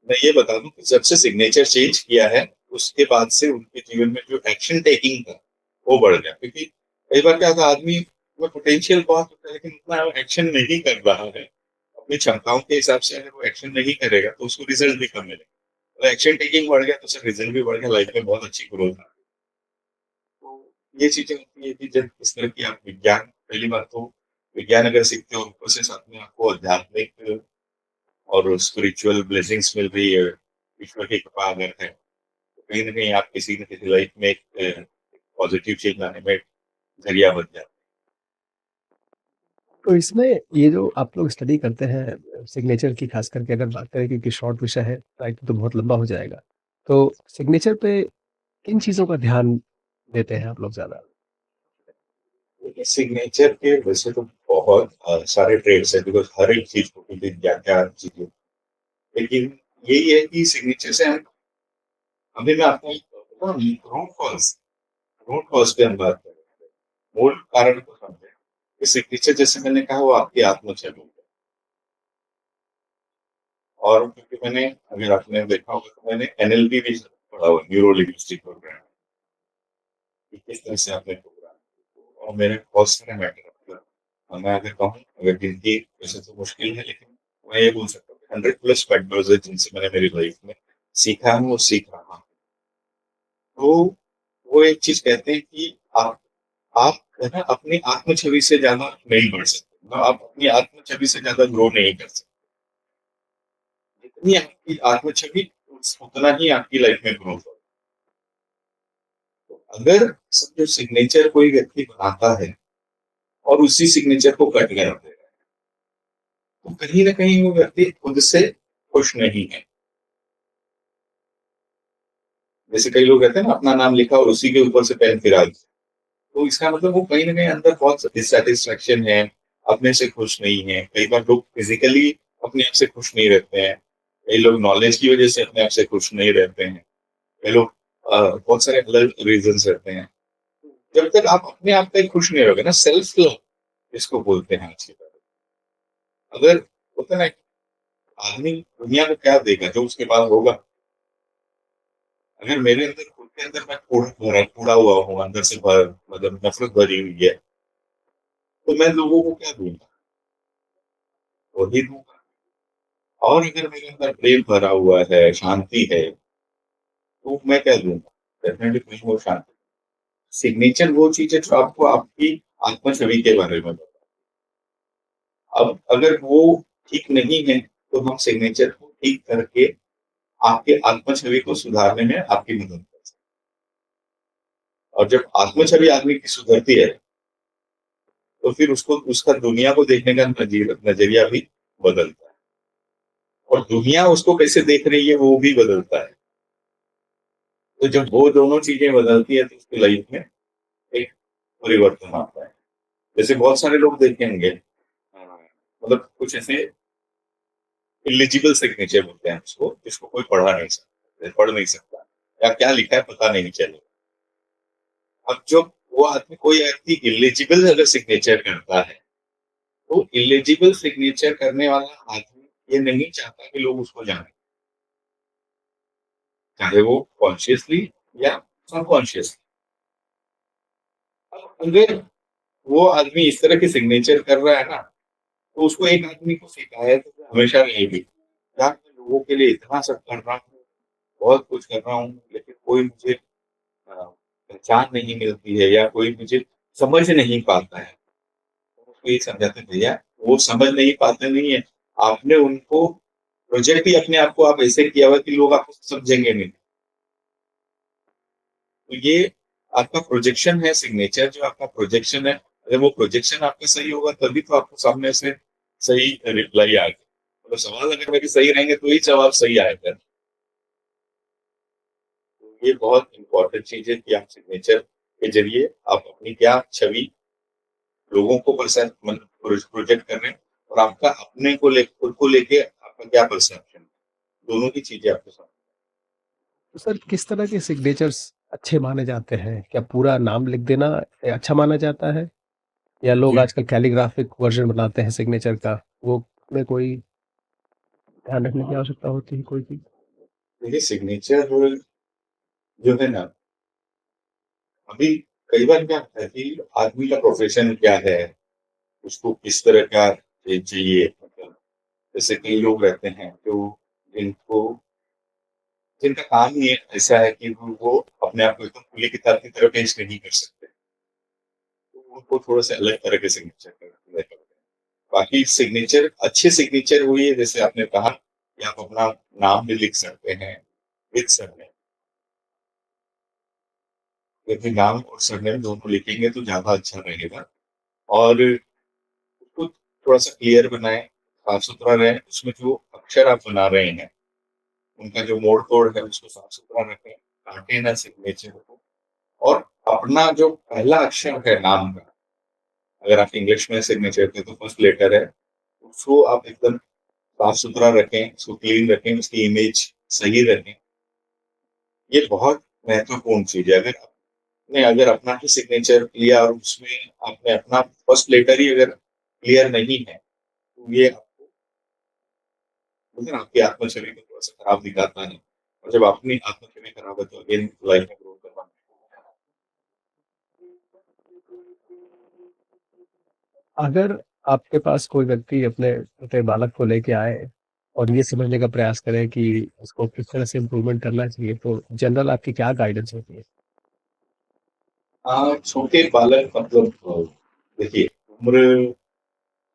मैं ये बता दूँ कि जब से सिग्नेचर चेंज किया है, उसके बाद से उनके जीवन में जो एक्शन टेकिंग था, वो बढ़ गया। क्योंकि कई बार क्या होता है आदमी में पोटेंशियल बहुत होता है, लेकिन उतना एक्शन नहीं कर रहा है। अपनी क्षमताओं के हिसाब से अगर वो एक्शन नहीं करेगा, तो उसको रिज़ल्ट भी कम मिलेगा। तो एक्शन टेकिंग बढ़ गया, तो उससे रिज़ल्ट भी बढ़ गया, लाइफ में बहुत अच्छी ग्रोथ आ गई। तो ये चीज़ें होती हैं कि जब इस तरह की आप विज्ञान पहली बात तो विज्ञान अगर सीखते हो, ऊपर से साथ में आपको आध्यात्मिक और स्पिरिचुअल ब्लेसिंग्स मिल रही है, ईश्वर की कृपा अगर है, तो कहीं न कहीं आप किसी न किसी लाइफ में एक पॉजिटिव चेंज लाने में ज़रिया बन जाते तो इसमें ये जो आप लोग स्टडी करते हैं सिग्नेचर की ख़ास करके अगर बात करें क्योंकि शॉर्ट विषय है, टाइटल तो बहुत लंबा हो जाएगा। तो सिग्नेचर पे किन चीज़ों का ध्यान देते हैं आप लोग ज़्यादा? हैं। देखिए सिग्नेचर के वैसे तो बहुत सारे ट्रेड्स हैं बिकॉज़ हर एक चीज़ को भी क्या-क्या चीज़ें, लेकिन यही है कि सिग्नेचर से हम अभी मैं आपको एक रूट कॉज़ पे हम बात कर रहे हैं। मूल कारण को समझें। कि सिग्नेचर जैसे मैंने कहा वो आपकी आत्म-छवि है और क्योंकि मैंने अगर आपने देखा होगा तो मैंने एनएलपी भी पढ़ा हुआ है, न्यूरो लिंग्विस्टिक प्रोग्राम, कि किस तरह से आपने प्रोग्राम और मेरे बहुत सारे मैटर मतलब मैं अगर कहूँ अगर गिनती वैसे तो मुश्किल है लेकिन मैं ये बोल सकता हूँ कि 100 प्लस फैक्टर्स है जिनसे मैंने मेरी लाइफ में सीखा हूँ और सीख रहा हूँ। तो वो एक चीज़ कहते हैं कि आप है ना अपनी आत्म छवि से ज़्यादा नहीं बढ़ सकते। मतलब आप अपनी आत्म छवि से ज़्यादा ग्रो नहीं कर सकते। जितनी आपकी आत्म छवि उतना ही आपकी लाइफ में ग्रोथ होगा। तो अगर समझो सिग्नेचर कोई व्यक्ति बनाता है और उसी सिग्नेचर को कट कर रख देगा, तो कहीं न कहीं वो व्यक्ति खुद से खुश नहीं है। जैसे कई लोग कहते हैं ना अपना नाम लिखा और उसी के ऊपर से पेन फिरा दिया। तो इसका मतलब वो कहीं न कहीं अंदर बहुत डिससैटिस्फैक्शन है, अपने से खुश नहीं है। कई बार लोग फिज़िकली अपने आप से खुश नहीं रहते हैं। कई लोग नॉलेज की वज़ह से अपने आप से खुश नहीं रहते हैं। कई लोग बहुत सारे अलग रीज़न्स रहते हैं। जब तक आप अपने आप पे खुश नहीं रहोगे ना सेल्फ लव जिसको बोलते हैं आज की तारीख में। अगर होता है ना कि आदमी दुनिया को क्या देगा जो उसके पास होगा। अगर मेरे अंदर खुद के अंदर मैं कूड़ा हुआ हूँ, अंदर से मतलब नफ़रत भरी हुई है, तो मैं लोगों को क्या दूँगा? वही दूँगा। और अगर मेरे अंदर प्रेम भरा हुआ है, शांति है, तो मैं क्या दूँगा? डेफ़िनेटली प्रेम और शांति। सिग्नेचर वो चीज़ है जो आपको आपकी आत्म छवि के बारे में बताए। अब अगर वो ठीक नहीं है, तो हम सिग्नेचर को ठीक करके आपके आत्म छवि को सुधारने में आपकी मदद कर सकते हैं। और जब आत्म छवि आदमी की सुधरती है, तो फिर उसको उसका दुनिया को देखने का नज़रिया भी बदलता है और दुनिया उसको कैसे देख रही है, वो भी बदलता है। तो जब वो दोनों चीज़ें बदलती है, तो उसकी लाइफ में एक परिवर्तन आता है। जैसे बहुत सारे लोग देखेंगे मतलब कुछ ऐसे इलिजिबल सिग्नेचर बोलते हैं उसको, जिसको कोई पढ़ नहीं सकता या क्या लिखा है पता नहीं चलेगा। अब जो वो आदमी कोई व्यक्ति इलिजिबल अगर सिग्नेचर करता है, तो इलिजिबल सिग्नेचर करने वाला आदमी ये नहीं चाहता कि लोग उसको जानें, चाहे वो कॉन्शियसली या सबकॉन्शियसली। अब अगर वो आदमी इस तरह की सिग्नेचर कर रहा है ना, तो उसको एक आदमी को शिकायत हमेशा रहेगी, यार मैं लोगों के लिए इतना सब कर रहा हूँ, बहुत कुछ कर रहा हूँ, लेकिन कोई मुझे पहचान नहीं मिलती है या कोई मुझे समझ नहीं पाता है। तो उसको ये समझाते हैं, भैया वो समझ नहीं पाते नहीं है, आपने उनको प्रोजेक्ट ही अपने आप को आप ऐसे किया हुआ है कि लोग आपको समझेंगे नहीं। तो ये आपका प्रोजेक्शन है सिग्नेचर जो आपका प्रोजेक्शन है, अगर वो प्रोजेक्शन आपका सही होगा तभी तो आपको सामने से सही रिप्लाई आएगा। मतलब सवाल अगर मेरे सही रहेंगे तो ही जवाब सही आएगा। तो ये बहुत इम्पोर्टेंट चीज़ है कि आप सिग्नेचर के ज़रिए आप अपनी क्या छवि लोगों को मतलब प्रोजेक्ट कर रहे हैं और आपका अपने को खुद को लेके आपका क्या परसेप्शन है, दोनों की चीज़ें आपके सामने। तो सर किस तरह के सिग्नेचर्स अच्छे माने जाते हैं? क्या पूरा नाम लिख देना अच्छा माना जाता है? या लोग जी। आजकल कैलीग्राफिक वर्ज़न बनाते हैं सिग्नेचर का, वो में कोई ध्यान रखने की आवश्यकता होती है कोई चीज़? देखिए सिग्नेचर जो है ना, अभी कई बार क्या होता है कि आदमी का प्रोफ़ेशन क्या है, उसको किस तरह का चाहिए मतलब जैसे कई लोग रहते हैं जो जिनको जिनका काम ही ऐसा है कि वो अपने आप को एकदम खुली किताब की तरह पेश नहीं कर सकते। तो उनको थोड़ा-सा अलग तरह के सिग्नेचर करने पड़ते हैं। बाकी सिग्नेचर अच्छी सिग्नेचर हुई है, जैसे आपने कहा कि आप अपना नाम भी लिख सकते हैं विद सरनेम। यदि नाम और सरनेम दोनों लिखेंगे तो ज़्यादा अच्छा रहेगा। और उसको थोड़ा-सा क्लियर बनाएँ, साफ-सुथरा रहे, उसमें जो अक्षर आप बना रहे हैं, उनका जो मोड़-तोड़ है उसको साफ-सुथरा रखें, काटें ना सिग्नेचर को। और अपना जो पहला अक्षर है नाम का, अगर आप इंग्लिश में सिग्नेचर थे तो फर्स्ट लेटर है, उसको आप एकदम साफ-सुथरा रखें, उसको क्लीन रखें, उसकी इमेज सही रखें। ये बहुत महत्वपूर्ण चीज़ है। अगर अपना ही सिग्नेचर लिया और उसमें आपने अपना फर्स्ट लेटर ही अगर क्लियर नहीं है, तो ये आपको बोलते हैं ना आपकी आत्मछवि को थोड़ा-सा खराब दिखाता है। और जब अपनी आत्मछवि खराब है तो अगेन लाइफ में ग्रो करना अगर आपके पास कोई व्यक्ति अपने छोटे बालक को लेके आए और ये समझने का प्रयास करे कि उसको किस तरह से इम्प्रूवमेंट करना चाहिए, तो जनरल आपकी क्या गाइडेंस होती है? छोटे बालक मतलब देखिए उम्र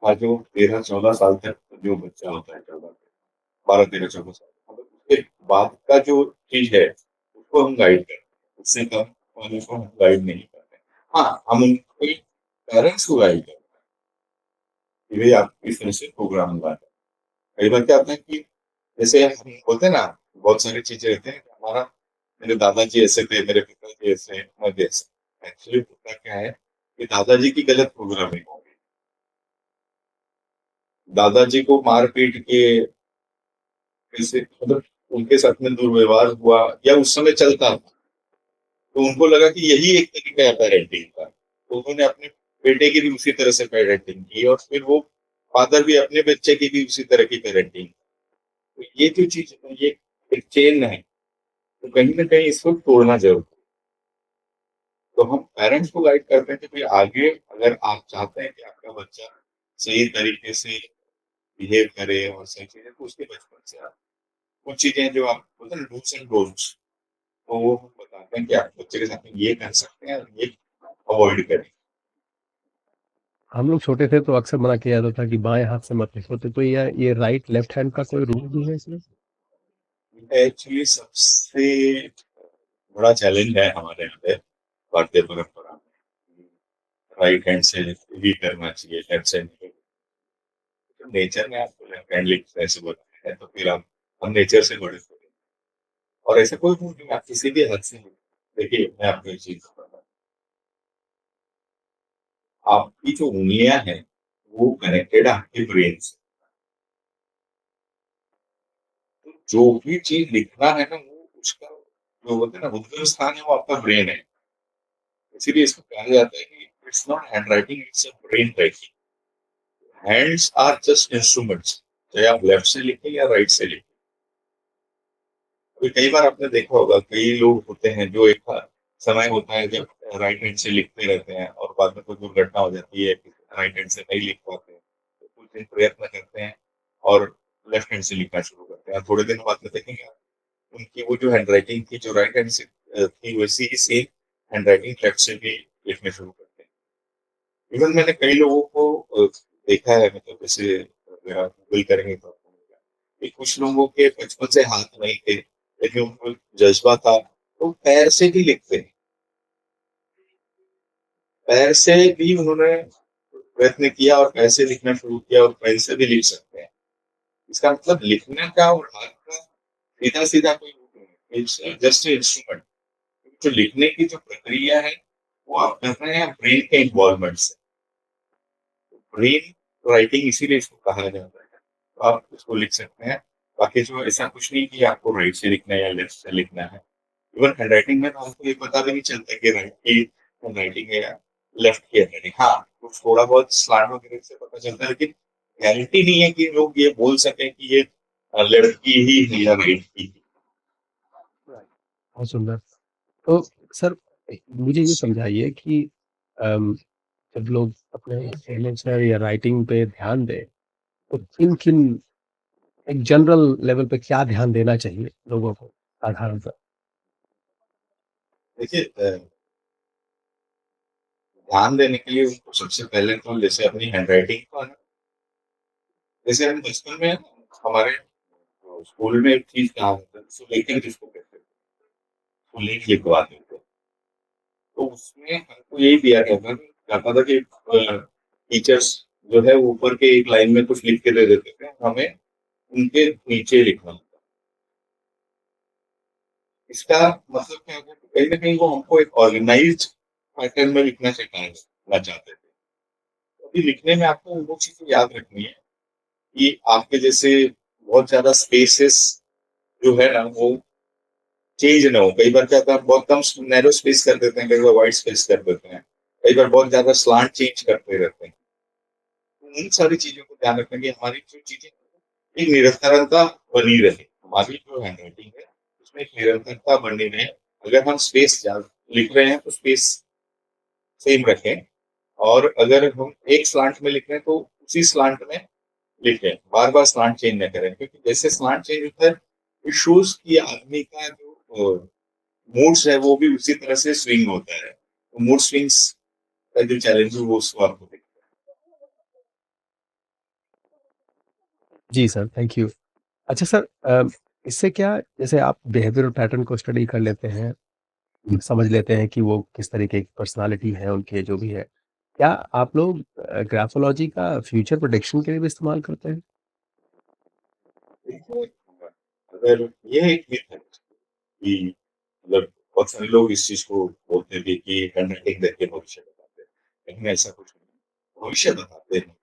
का जो 13-14 साल तक जो बच्चा होता है 12-13-14 साल मतलब उसके बाद का जो चीज़ है, उसको हम गाइड करते हैं। उससे कम वाले को हम गाइड नहीं करते। हाँ, हम उनके पेरेंट्स को गाइड करते हैं कि भई आप इस तरह से प्रोग्राम बनाएँ। कई बार क्या होता है कि जैसे हम बोलते हैं ना, बहुत सारी चीज़ें रहते हैं कि हमारा मेरे दादाजी ऐसे थे, मेरे पिताजी ऐसे, मैं भी ऐसा। एक्चुअली होता क्या है कि दादाजी की गलत प्रोग्रामिंग हो गई। दादाजी को मार-पीट के कैसे मतलब उनके साथ में दुर्व्यवहार हुआ या उस समय चलता था, तो उनको लगा कि यही एक तरीका है पेरेंटिंग का। तो उन्होंने अपने बेटे की भी उसी तरह से पेरेंटिंग की और फिर वो फादर भी अपने बच्चे की भी उसी तरह की पेरेंटिंग। तो ये जो चीज़ ये एक चेन है, तो कहीं न कहीं इसको तोड़ना ज़रूरी है। तो हम पेरेंट्स को गाइड करते हैं कि भई आगे अगर आप चाहते हैं कि आपका बच्चा सही तरीके से बिहेव करे और सही चीज़ें तो उसके बचपन से आप कुछ चीज़ें जो आप बोलते हैं ना डूज़ एंड डोंट्स तो वो हम बताते हैं कि आप बच्चे के साथ में ये कर सकते हैं और ये अवॉइड करें। हम लोग छोटे थे तो अक्सर मना किया जाता था कि बाएँ हाथ से मत लिखो, तो ये राइट लेफ्ट हैंड का कोई रूल भी है इसमें? एक्चुअली सबसे बड़ा चैलेंज है हमारे यहाँ पे भारतीय परंपरा में। राइट हैंड से ही करना चाहिए, लेफ्ट से नहीं। तो नेचर ने आपको लेफ्ट हैंड लिखने से बोला है तो फिर हम नेचर से बड़े हुए। और ऐसा कोई रूल नहीं आप किसी भी हद से देखिए मैं आपको एक चीज़ बताता हूँ। आपकी जो उँगलियाँ हैं, वो कनेक्टेड है आपके ब्रेन से। तो जो भी चीज़ लिखना है ना वो उसका जो बोलते हैं ना उद्गम स्थान है वो आपका ब्रेन है। इसीलिए इसको कहा जाता है कि it's not handwriting it's a brain writing. Hands are just instruments चाहे आप लेफ्ट से लिखें या राइट से लिखें। तो कई बार आपने देखा होगा कई लोग होते हैं जो एक समय होता है जब राइट हैंड से लिखते रहते हैं और बाद में कोई दुर्घटना हो जाती है, राइट हैंड से नहीं लिख पाते हैं। तो कुछ दिन प्रयत्न करते हैं और लेफ्ट हैंड से लिखना शुरू करते हैं। और थोड़े दिनों बाद में देखेंगे आप, उनकी वो जो हैंडराइटिंग थी जो राइट हैंड से थी वैसी ही सेम हैंडराइटिंग लेफ्ट से भी लिखना शुरू करते हैं। इवन मैंने कई लोगों को देखा है मतलब जैसे अगर आप गूगल करेंगे तो आपको मिलेगा कि कुछ लोगों के बचपन से हाथ नहीं थे, लेकिन उनको जज़्बा था, तो पैर से भी लिखते हैं। पैर से भी उन्होंने प्रयत्न किया और पैर से लिखना शुरू किया और पेन से भी लिख सकते हैं। इसका मतलब लिखने का और हाथ का सीधा-सीधा कोई रूप नहीं है। It's just a instrument. जो लिखने की जो प्रक्रिया है, वो आप कर रहे हैं ब्रेन के इन्वॉल्वमेंट से। ब्रेन राइटिंग इसीलिए इसको कहा जाता है। तो आप इसको लिख सकते हैं। बाकी जो ऐसा कुछ नहीं कि आपको राइट से लिखना है या लेफ्ट से लिखना है। इवन हैंडराइटिंग में तो हमको ये पता भी नहीं चलता कि राइट की हैंडराइटिंग है या लेफ्ट की हैंडराइटिंग। हाँ, कुछ थोड़ा बहुत स्लैंग वगैरह से पता चलता है लेकिन गारंटी नहीं है कि लोग ये बोल सकें कि ये लेफ्ट की ही है या राइट की ही। राइट। बहुत सुंदर। तो सर मुझे ये समझाइए कि अम, जब लोग अपने सिग्नेचर या राइटिंग पे ध्यान दें, तो किन-किन एक जनरल लेवल पे क्या ध्यान देना चाहिए लोगों को साधारणतः? देखिए ध्यान देने के लिए उनको सबसे पहले तो जैसे अपनी हैंडराइटिंग को है ना, जैसे हम बचपन में हमारे स्कूल में एक चीज़ कहा जाता है, सुलेखन जिसको कहते हैं, सुलेख लिखवाते थे। तो उसमें हमको यही दिया जाता था कि टीचर्स जो है वो ऊपर के एक लाइन में कुछ लिख के दे देते थे, हमें उनके नीचे लिखना होता। इसका मतलब क्या होता है कि कहीं न कहीं वो हमको एक ऑर्गेनाइज़्ड पैटर्न में लिखना सिखाना चाहते थे। अभी लिखने में आपको वो चीज़ें याद रखनी है कि आपके जैसे बहुत ज़्यादा स्पेसेस जो है ना वो चेंज ना हो। कई बार क्या होता है, हम बहुत कम नैरो स्पेस कर देते हैं, कई बार वाइड स्पेस कर देते हैं, कई बार बहुत ज़्यादा स्लांट चेंज करते रहते हैं। तो इन सारी चीज़ों को ध्यान रखना कि हमारी जो चीज़ें एक निरंतरता बनी रहे। हमारी जो हैंडराइटिंग है, उसमें एक निरंतरता बनी रहे। अगर हम स्पेस लिख रहे हैं, तो स्पेस सेम रखें और अगर हम एक स्लांट में लिख रहे हैं, तो उसी स्लांट में लिखें। बार-बार स्लांट चेंज ना करें, क्योंकि जैसे स्लांट चेंज होता है, इट शोज़ कि आदमी का जो मूड्स है, वो भी उसी तरह से स्विंग होता है। तो मूड स्विंग्स का जो चैलेंज है, वो उसको आपको दिखता है। जी सर, थैंक यू। अच्छा सर, इससे क्या, जैसे आप बिहेवियरल पैटर्न को स्टडी कर लेते हैं, समझ लेते हैं कि वो किस तरीके की पर्सनैलिटी है उनके, जो भी है। क्या आप लोग ग्राफ़ोलॉजी का फ्यूचर प्रेडिक्शन के लिए भी इस्तेमाल करते हैं? देखिए, अगर ये एक मिथ है कि मतलब बहुत सारे लोग इस चीज़ को बोलते हैं कि हैंडराइटिंग देख के भविष्य बताते हैं। लेकिन ऐसा कुछ नहीं है। भविष्य बताते हैं,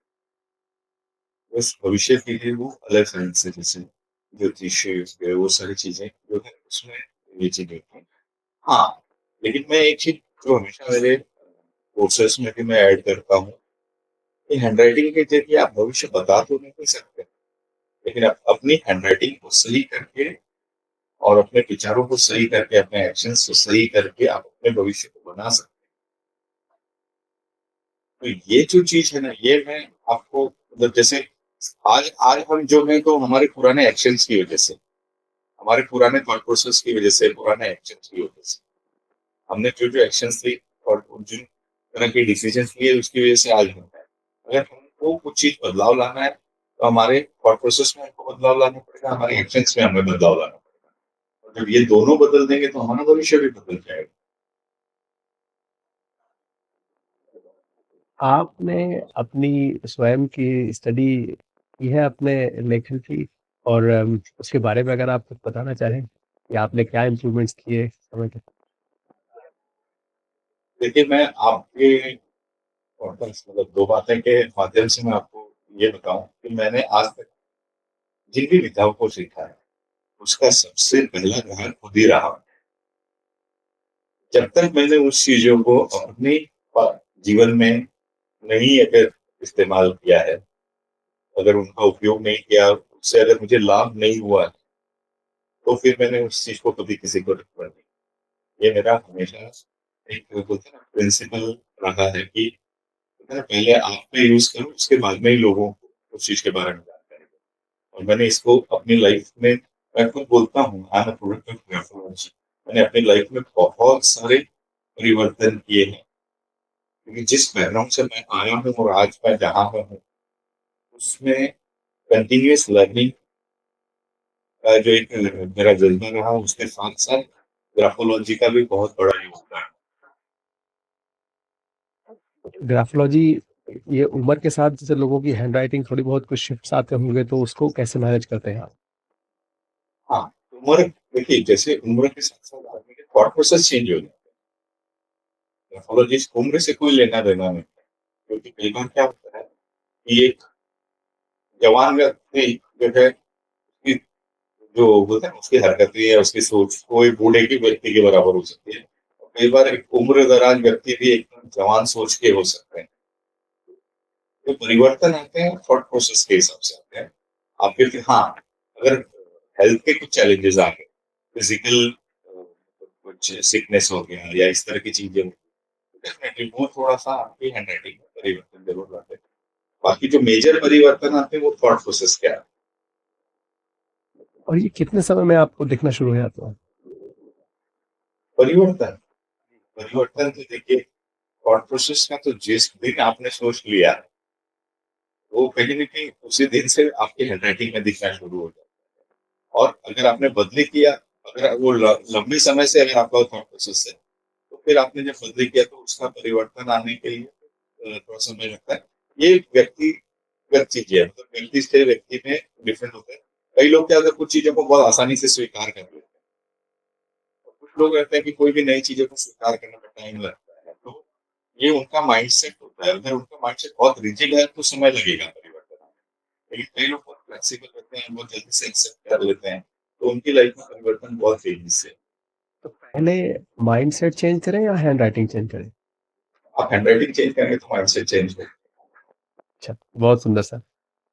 बस भविष्य के लिए वो अलग साइंस है, जैसे ज्योतिष है, वो सारी चीज़ें जो है उसमें ये चीज़ें होती हैं। हाँ, लेकिन मैं एक चीज़ जो हमेशा मेरे कोर्सेज़ में भी मैं ऐड करता हूँ कि हैंडराइटिंग के ज़रिए आप भविष्य बता तो नहीं सकते, लेकिन आप अपनी हैंडराइटिंग को सही करके और अपने विचारों को सही करके, अपने एक्शंस को सही करके आप अपने भविष्य को बना सकते हैं। तो ये जो चीज़ है ना, ये मैं आपको मतलब जैसे आज आज हम जो हैं तो हमारे पुराने एक्शंस की वज़ह से, हमारे पुराने थॉट प्रोसेस की वज़ह से, पुराने एक्शंस की वज़ह से, हमने जो-जो एक्शंस लिए और जिन तरह के डिसीजंस लिए उसकी वज़ह से आज हम हैं। अगर हमको कुछ चीज़ बदलाव लाना है, तो हमारे थॉट प्रोसेस में हमको बदलाव लाना पड़ेगा, हमारे एक्शंस में हमें बदलाव लाना पड़ेगा। और जब ये दोनों बदल देंगे तो हमारा भविष्य भी बदल जाएगा। आपने अपनी स्वयं की स्टडी की है अपने लेखन की, और उसके बारे में अगर आप कुछ बताना चाहें कि आपने क्या इम्प्रूवमेंट्स किए समय के? देखिए, मैं आपके पॉडकास्ट मतलब 2 बातें के माध्यम से मैं आपको ये बताऊँ कि मैंने आज तक जिन भी विधाओं को सीखा है, उसका सबसे पहला ग्राहक खुद ही रहा। जब तक मैंने उस चीज़ों को अपने जीवन में नहीं अगर इस्तेमाल किया है, अगर उनका उपयोग नहीं किया, उससे अगर मुझे लाभ नहीं हुआ, तो फिर मैंने उस चीज़ को कभी किसी को रिकमेंड नहीं। ये मेरा हमेशा एक बोलते हैं ना प्रिंसिपल रहा है कि कहते हैं ना, पहले आप पे यूज़ करो, उसके बाद में ही लोगों को उस चीज़ के बारे में जानकारी दो। और मैंने इसको अपनी लाइफ में मैं खुद बोलता हूँ, I am a product of graphology. मैंने अपनी लाइफ में बहुत सारे परिवर्तन किए हैं, क्योंकि जिस बैकग्राउंड से मैं आया हूँ और आज मैं जहाँ पे हूँ, उसमें कंटीन्यूअस लर्निंग का जो एक मेरा जज़्बा रहा, उसके साथ-साथ ग्राफोलॉजी का भी बहुत बड़ा योगदान। ग्राफ़ोलॉजी, ये उम्र के साथ जैसे लोगों की हैंडराइटिंग थोड़ी बहुत कुछ शिफ्ट्स आते होंगे, तो उसको कैसे मैनेज करते हैं आप? हाँ, उम्र देखिए जैसे उम्र के साथ-साथ आदमी के थॉट प्रोसेस चेंज हो जाते हैं। ग्राफोलॉजिस्ट उम्र से कोई लेना-देना नहीं है, क्योंकि कई बार क्या होता है कि एक जवान व्यक्ति जो है, उसकी जो बोलते हैं ना उसकी हरकतें या उसकी सोच कोई बूढ़े की व्यक्ति के बराबर हो सकती है। और कई बार एक उम्र-दराज व्यक्ति भी एकदम जवान सोच के हो सकते हैं। तो परिवर्तन आते हैं थॉट प्रोसेस के हिसाब से आते हैं। आपके फिर हाँ, अगर हेल्थ के कुछ चैलेंजेज़ आ गए, फिज़िकल कुछ सिकनेस हो गया या इस तरह की चीज़ें, डेफ़िनेटली वो थोड़ा-सा आपकी हैंडराइटिंग में परिवर्तन ज़रूर लाते हैं। बाकी जो मेजर परिवर्तन आते हैं वो थॉट प्रोसेस के आते और ये कितने समय में आपको दिखना शुरू हो जाता है? हैं। परिवर्तन परिवर्तन तो देखिए थॉट प्रोसेस का तो जिस दिन आपने सोच लिया, वो कहीं न कहीं उसी दिन से आपकी हैंडराइटिंग में दिखना शुरू हो जाता है। और अगर आपने बदली किया, अगर वो लंबे समय से अगर आपका थॉट प्रोसेस है, तो फिर आपने जब बदली किया तो उसका परिवर्तन आने के लिए थोड़ा समय लगता है। ये व्यक्तिगत चीज़ें है, मतलब व्यक्ति से व्यक्ति में डिफरेंट होता है। कई लोग क्या होता है, कुछ चीज़ों को बहुत आसानी से स्वीकार कर लेते हैं। और कुछ लोग रहते हैं कि कोई भी नई चीज़ों को स्वीकार करने में टाइम लगता है। तो ये उनका माइंडसेट होता है। अगर उनका माइंडसेट बहुत रिजिड है तो समय लगेगा परिवर्तन आने में। लेकिन कई लोग बहुत फ्लेक्सिबल रहते हैं, बहुत जल्दी से एक्सेप्ट कर लेते हैं, तो उनकी लाइफ में परिवर्तन बहुत तेज़ी से। तो पहले माइंडसेट चेंज करें या हैंडराइटिंग चेंज करें? आप हैंडराइटिंग चेंज करेंगे तो माइंडसेट चेंज होगा। अच्छा, बहुत सुंदर सर।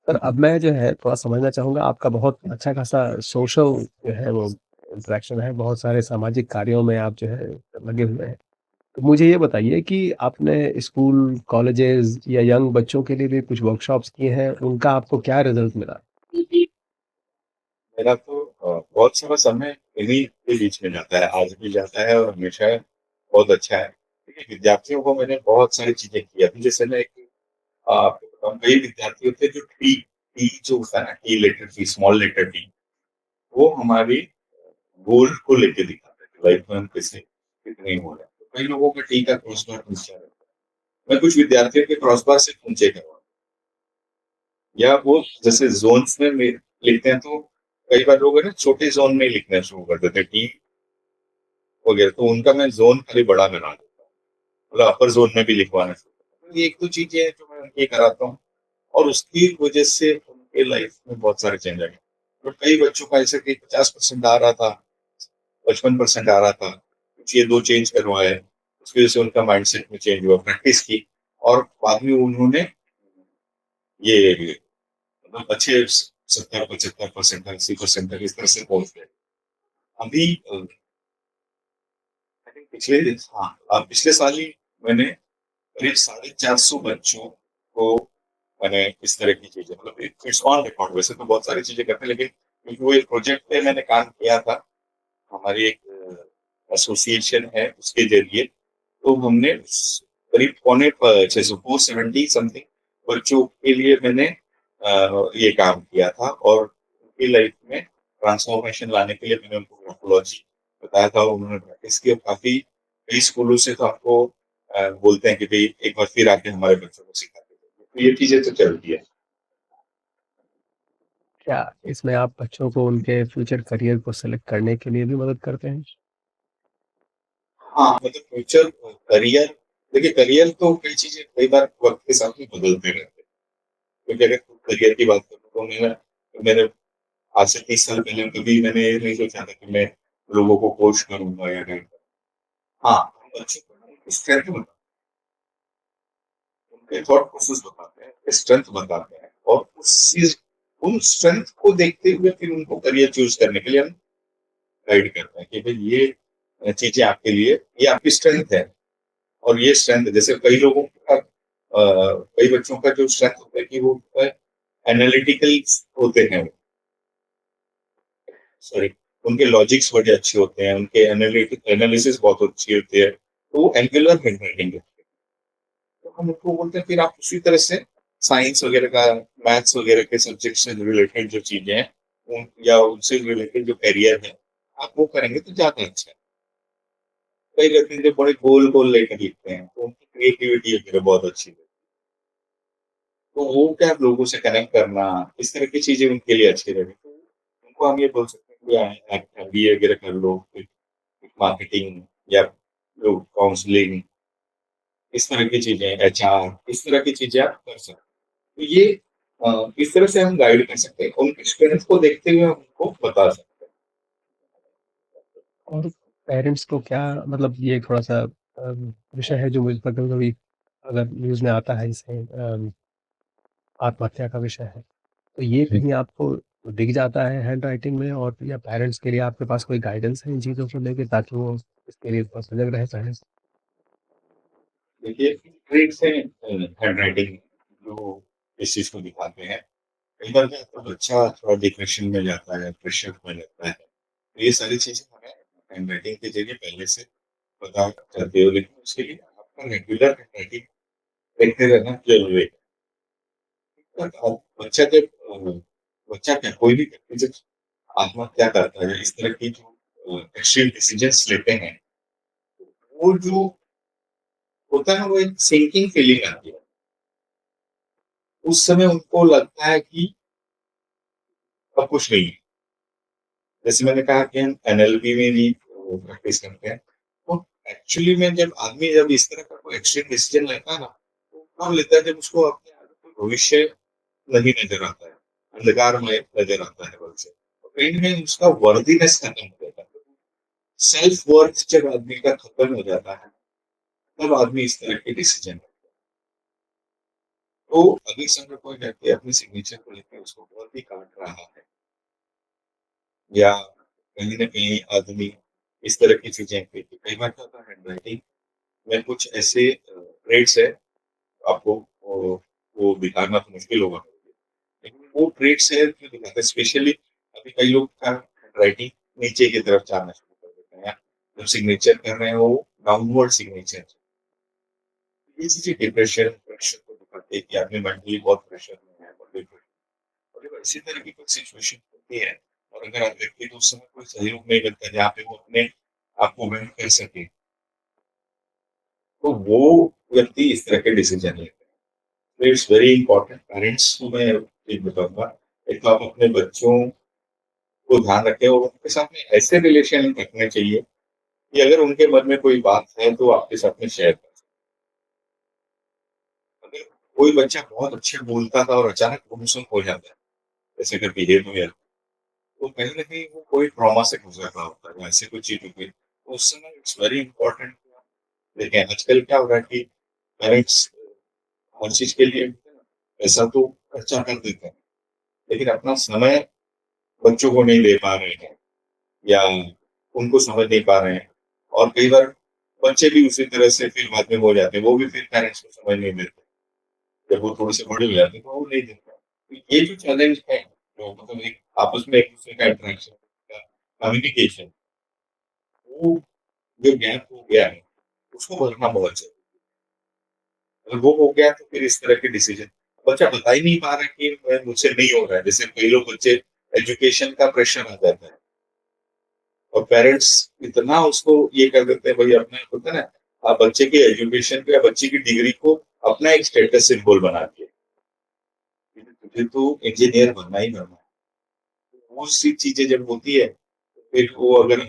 सर अब मैं जो है थोड़ा समझना चाहूँगा आपका बहुत अच्छा खासा सोशल जो है वो इंटरेक्शन है, बहुत सारे सामाजिक कार्यों में आप जो है लगे हुए हैं। तो मुझे ये बताइए कि आपने स्कूल, कॉलेजेस या यंग बच्चों के लिए भी कुछ वर्कशॉप्स किए हैं, उनका आपको क्या रिज़ल्ट मिला? मेरा तो बहुत सारा समय इन्हीं के बीच में जाता है, आज भी जाता है और हमेशा बहुत अच्छा है। देखिए, विद्यार्थियों को मैंने बहुत सारी चीज़ें की। अभी जैसे मैं एक आपको बताऊँ, कई विद्यार्थी होते हैं जो टी टी जो होता है ना, T letter T, small letter T, वो हमारी गोल को लेके दिखाते हैं, लाइफ में हम कैसे कितने हो रहे हैं। तो कई लोगों का टी का क्रॉस बार ऊँचा रहता है। मैं कुछ विद्यार्थियों के क्रॉस बार से ऊँचे करवाता हूँ। या वो जैसे ज़ोन्स में लिखते हैं, तो कई बार लोग है ना छोटे ज़ोन में लिखना शुरू कर देते हैं, टी वगैरह, तो उनका मैं ज़ोन खाली बड़ा बना देता हूँ। मतलब अपर ज़ोन में भी लिखवाना शुरू करता हूँ। तो ये 1-2 चीज़ें हैं जो मैं उनकी कराता हूँ और उसकी वजह से उनके लाइफ में बहुत सारे चेंज आ गए। तो कई बच्चों का ऐसे कि 50% आ रहा था, 55% आ रहा था, कुछ ये 2 चेंज करवाए, उसकी वजह से उनका माइंडसेट में चेंज हुआ, प्रैक्टिस की और बाद में उन्होंने ये मतलब अच्छे 70-75% 80% तक इस तरह से पहुँच गए। अभी आई थिंक पिछले साल ही मैंने करीब 450 बच्चों को मैंने इस तरह की चीज़ें, मतलब इट्स ऑन रिकॉर्ड, वैसे तो बहुत सारी चीज़ें करते हैं, लेकिन क्योंकि वो एक प्रोजेक्ट पे मैंने काम किया था, हमारी एक एसोसिएशन है उसके ज़रिए, तो हमने करीब पौने 600 470 समथिंग बच्चों के लिए मैंने ये काम किया था और उनकी लाइफ में ट्रांसफॉर्मेशन लाने के लिए मैंने उनको ग्राफोलॉजी बताया था और उन्होंने प्रैक्टिस की और काफ़ी कई स्कूलों से तो आपको बोलते हैं कि भई एक बार फिर आके हमारे बच्चों को सिखा के जाइए। तो ये चीज़ें तो चलती है। क्या इसमें आप बच्चों को उनके फ्यूचर करियर को सेलेक्ट करने के लिए भी मदद करते हैं? हाँ, मतलब फ्यूचर करियर, देखिए करियर तो कई चीज़ें कई बार वक़्त के साथ में बदलते रहते हैं। क्योंकि अगर करियर की बात करूँ तो मेरे आज से 30 साल पहले कभी मैंने ये नहीं सोचा था कि मैं लोगों को कोच करूँगा या नहीं। हाँ, हम बच्चों को ना उनकी स्ट्रेंथ बताते हैं, उनके थॉट प्रोसेस बताते हैं, स्ट्रेंथ बताते हैं और उन स्ट्रेंथ को देखते हुए फिर उनको करियर चूज़ करने के लिए हम गाइड करते हैं कि भई ये चीज़ें आपके लिए, ये आपकी स्ट्रेंथ है और ये स्ट्रेंथ जैसे कई लोगों का कई बच्चों का जो स्ट्रेंथ होता है कि वो एनालिटिकल होते हैं, सॉरी, उनके लॉजिक्स बड़े अच्छे होते हैं, उनके एनालिसिस बहुत अच्छी होती है, तो वो एंगुलर हैंडराइटिंग है। तो हम उनको बोलते हैं फिर आप उसी तरह से साइंस वगैरह का, मैथ्स वगैरह के सब्जेक्ट से रिलेटेड जो चीज़ें हैं, उन या उनसे रिलेटेड जो करियर है, आप वो करेंगे तो ज़्यादा अच्छा है। कई रहते हैं जो बड़े गोल-गोल लेकर लिखते हैं, तो उनकी क्रिएटिविटी वगैरह बहुत अच्छी है। तो वो क्या लोगों से कनेक्ट करना, इस तरह की चीज़ें उनके लिए अच्छी रहेगी। तो उनको हम ये बोल सकते हैं कि आप बीए वगैरह कर लो, फिर मार्केटिंग या लोग काउंसलिंग, इस तरह की चीज़ें, एचआर, इस तरह की चीज़ें आप कर सकते हैं। तो ये इस तरह से हम गाइड कर सकते हैं। उनकी स्ट्रेंथ को देखते हुए हम उनको बता सकते हैं। और पेरेंट्स को क्या मतलब ये थोड़ा-सा विषय है जो मुझे पर कभी-कभी अगर न्यूज़ में आता है जैसे आत्महत्या का विषय है, तो ये कहीं आपको दिख जाता है हैंडराइटिंग में और या पेरेंट्स के लिए आपके पास कोई गाइडेंस है इन चीज़ों को लेके ताकि वो इसके लिए थोड़ा सजग रह पाएँ? देखिए, ट्रिक्स हैं हैंडराइटिंग जो इस चीज़ को दिखाते हैं। कई बार क्या होता है, बच्चा थोड़ा डिप्रेशन में जाता है, प्रेशर में रहता है। तो ये सारी चीज़ें हमें हैंडराइटिंग के ज़रिए पहले से पता चलती है, लेकिन उसके लिए आपका रेगुलर हैंडराइटिंग देखते रहना ज़रूरी है। बच्चा जब बच्चा क्या कोई भी व्यक्ति जब आत्महत्या करता है, इस तरह की जो एक्सट्रीम डिसीजंस लेते हैं, वो जो होता है ना, वो एक सिंकिंग फीलिंग आती है। उस समय उनको लगता है कि अब कुछ नहीं है। जैसे मैंने कहा कि हम एनएलपी में भी प्रैक्टिस करते हैं। तो एक्चुअली में जब इस तरह का कोई एक्सट्रीम डिसीजन लेता है ना, तो कब लेता है जब उसको अपने आगे कोई भविष्य नहीं नज़र आता है, अंधकारमय नज़र आता है बोलते। तो कहीं न कहीं उसका वर्दीनेस खत्म हो जाता है। सेल्फ वर्थ जब आदमी का खत्म हो जाता है, तब आदमी इस तरह के डिसीजन लेता है। तो अगर समय कोई व्यक्ति अपनी सिग्नेचर को लेके उसको बहुत ही काट रहा है, या कहीं न कहीं आदमी इस तरह की चीज़ें करके कई बार क्या होता है, हैंडराइटिंग में कुछ ऐसे ट्रेड्स है, आपको वो दिखाना तो मुश्किल होगा। लेकिन वो ट्रेड्स है जो दिखाते हैं, स्पेशली अभी कई लोग का हैंडराइटिंग नीचे की तरफ जाना शुरू कर देते हैं, या जब सिग्नेचर कर रहे हैं वो डाउनवर्ड सिग्नेचर। ये चीज़ें डिप्रेशन, प्रेशर को दिखाते हैं कि आदमी मेंटली बहुत प्रेशर में है, बहुत डिप्रेशन। और जब इसी तरह की कुछ सिचुएशन होती है, और अगर आप व्यक्ति को उस समय कोई सहयोग नहीं मिलता जहाँ पे वो अपने आप को वेंट कर सके, तो वो व्यक्ति इस तरह के डिसीजन लेते हैं। इट्स वेरी इंपॉर्टेंट, पेरेंट्स को मैं एक बताऊंगा, एक तो आप अपने बच्चों को ध्यान रखें, और उनके साथ में ऐसे रिलेशन रखने चाहिए कि अगर उनके मन में कोई बात है तो आपके साथ में शेयर कर सकें। अगर कोई बच्चा बहुत अच्छे बोलता था और अचानक गुमसुम हो जाता है, जैसे अगर बिहेवियर, तो कहीं न कहीं वो कोई ट्रॉमा से गुज़र रहा होता है, ऐसी कोई चीज़ हो गई, तो उस समय इट्स वेरी इंपॉर्टेंट। देखिए, आजकल क्या हो रहा है कि पेरेंट्स हर चीज़ के लिए पैसा तो खर्चा कर देते हैं, लेकिन अपना समय बच्चों को नहीं दे पा रहे हैं, या उनको समझ नहीं पा रहे हैं, और कई बार बच्चे भी उसी तरह से फिर बाद में हो जाते हैं, वो भी फिर पेरेंट्स को समझ नहीं देते। जब वो थोड़े से बड़े हो जाते हैं, तो वो नहीं देते। तो ये जो चैलेंज है, जो मतलब एक आपस में एक-दूसरे का इंटरेक्शन का कम्युनिकेशन, वो जो गैप हो गया है, उसको भरना बहुत ज़रूरी है। अगर वो हो गया तो फिर इस तरह के डिसीज़न बच्चा बता ही नहीं पा रहा है कि मुझसे नहीं हो रहा है। जैसे कई लोग बच्चे एजुकेशन का प्रेशर आ जाता है, और पेरेंट्स इतना उसको ये कर देते हैं, भई अपना होता है ना, आप बच्चे की एजुकेशन को या बच्चे की डिग्री को अपना एक स्टेटस सिंबल बना दिए, कि तुझे तो इंजीनियर बनना ही बनना है। वो सी चीज़ें जब होती है, तो फिर वो अगर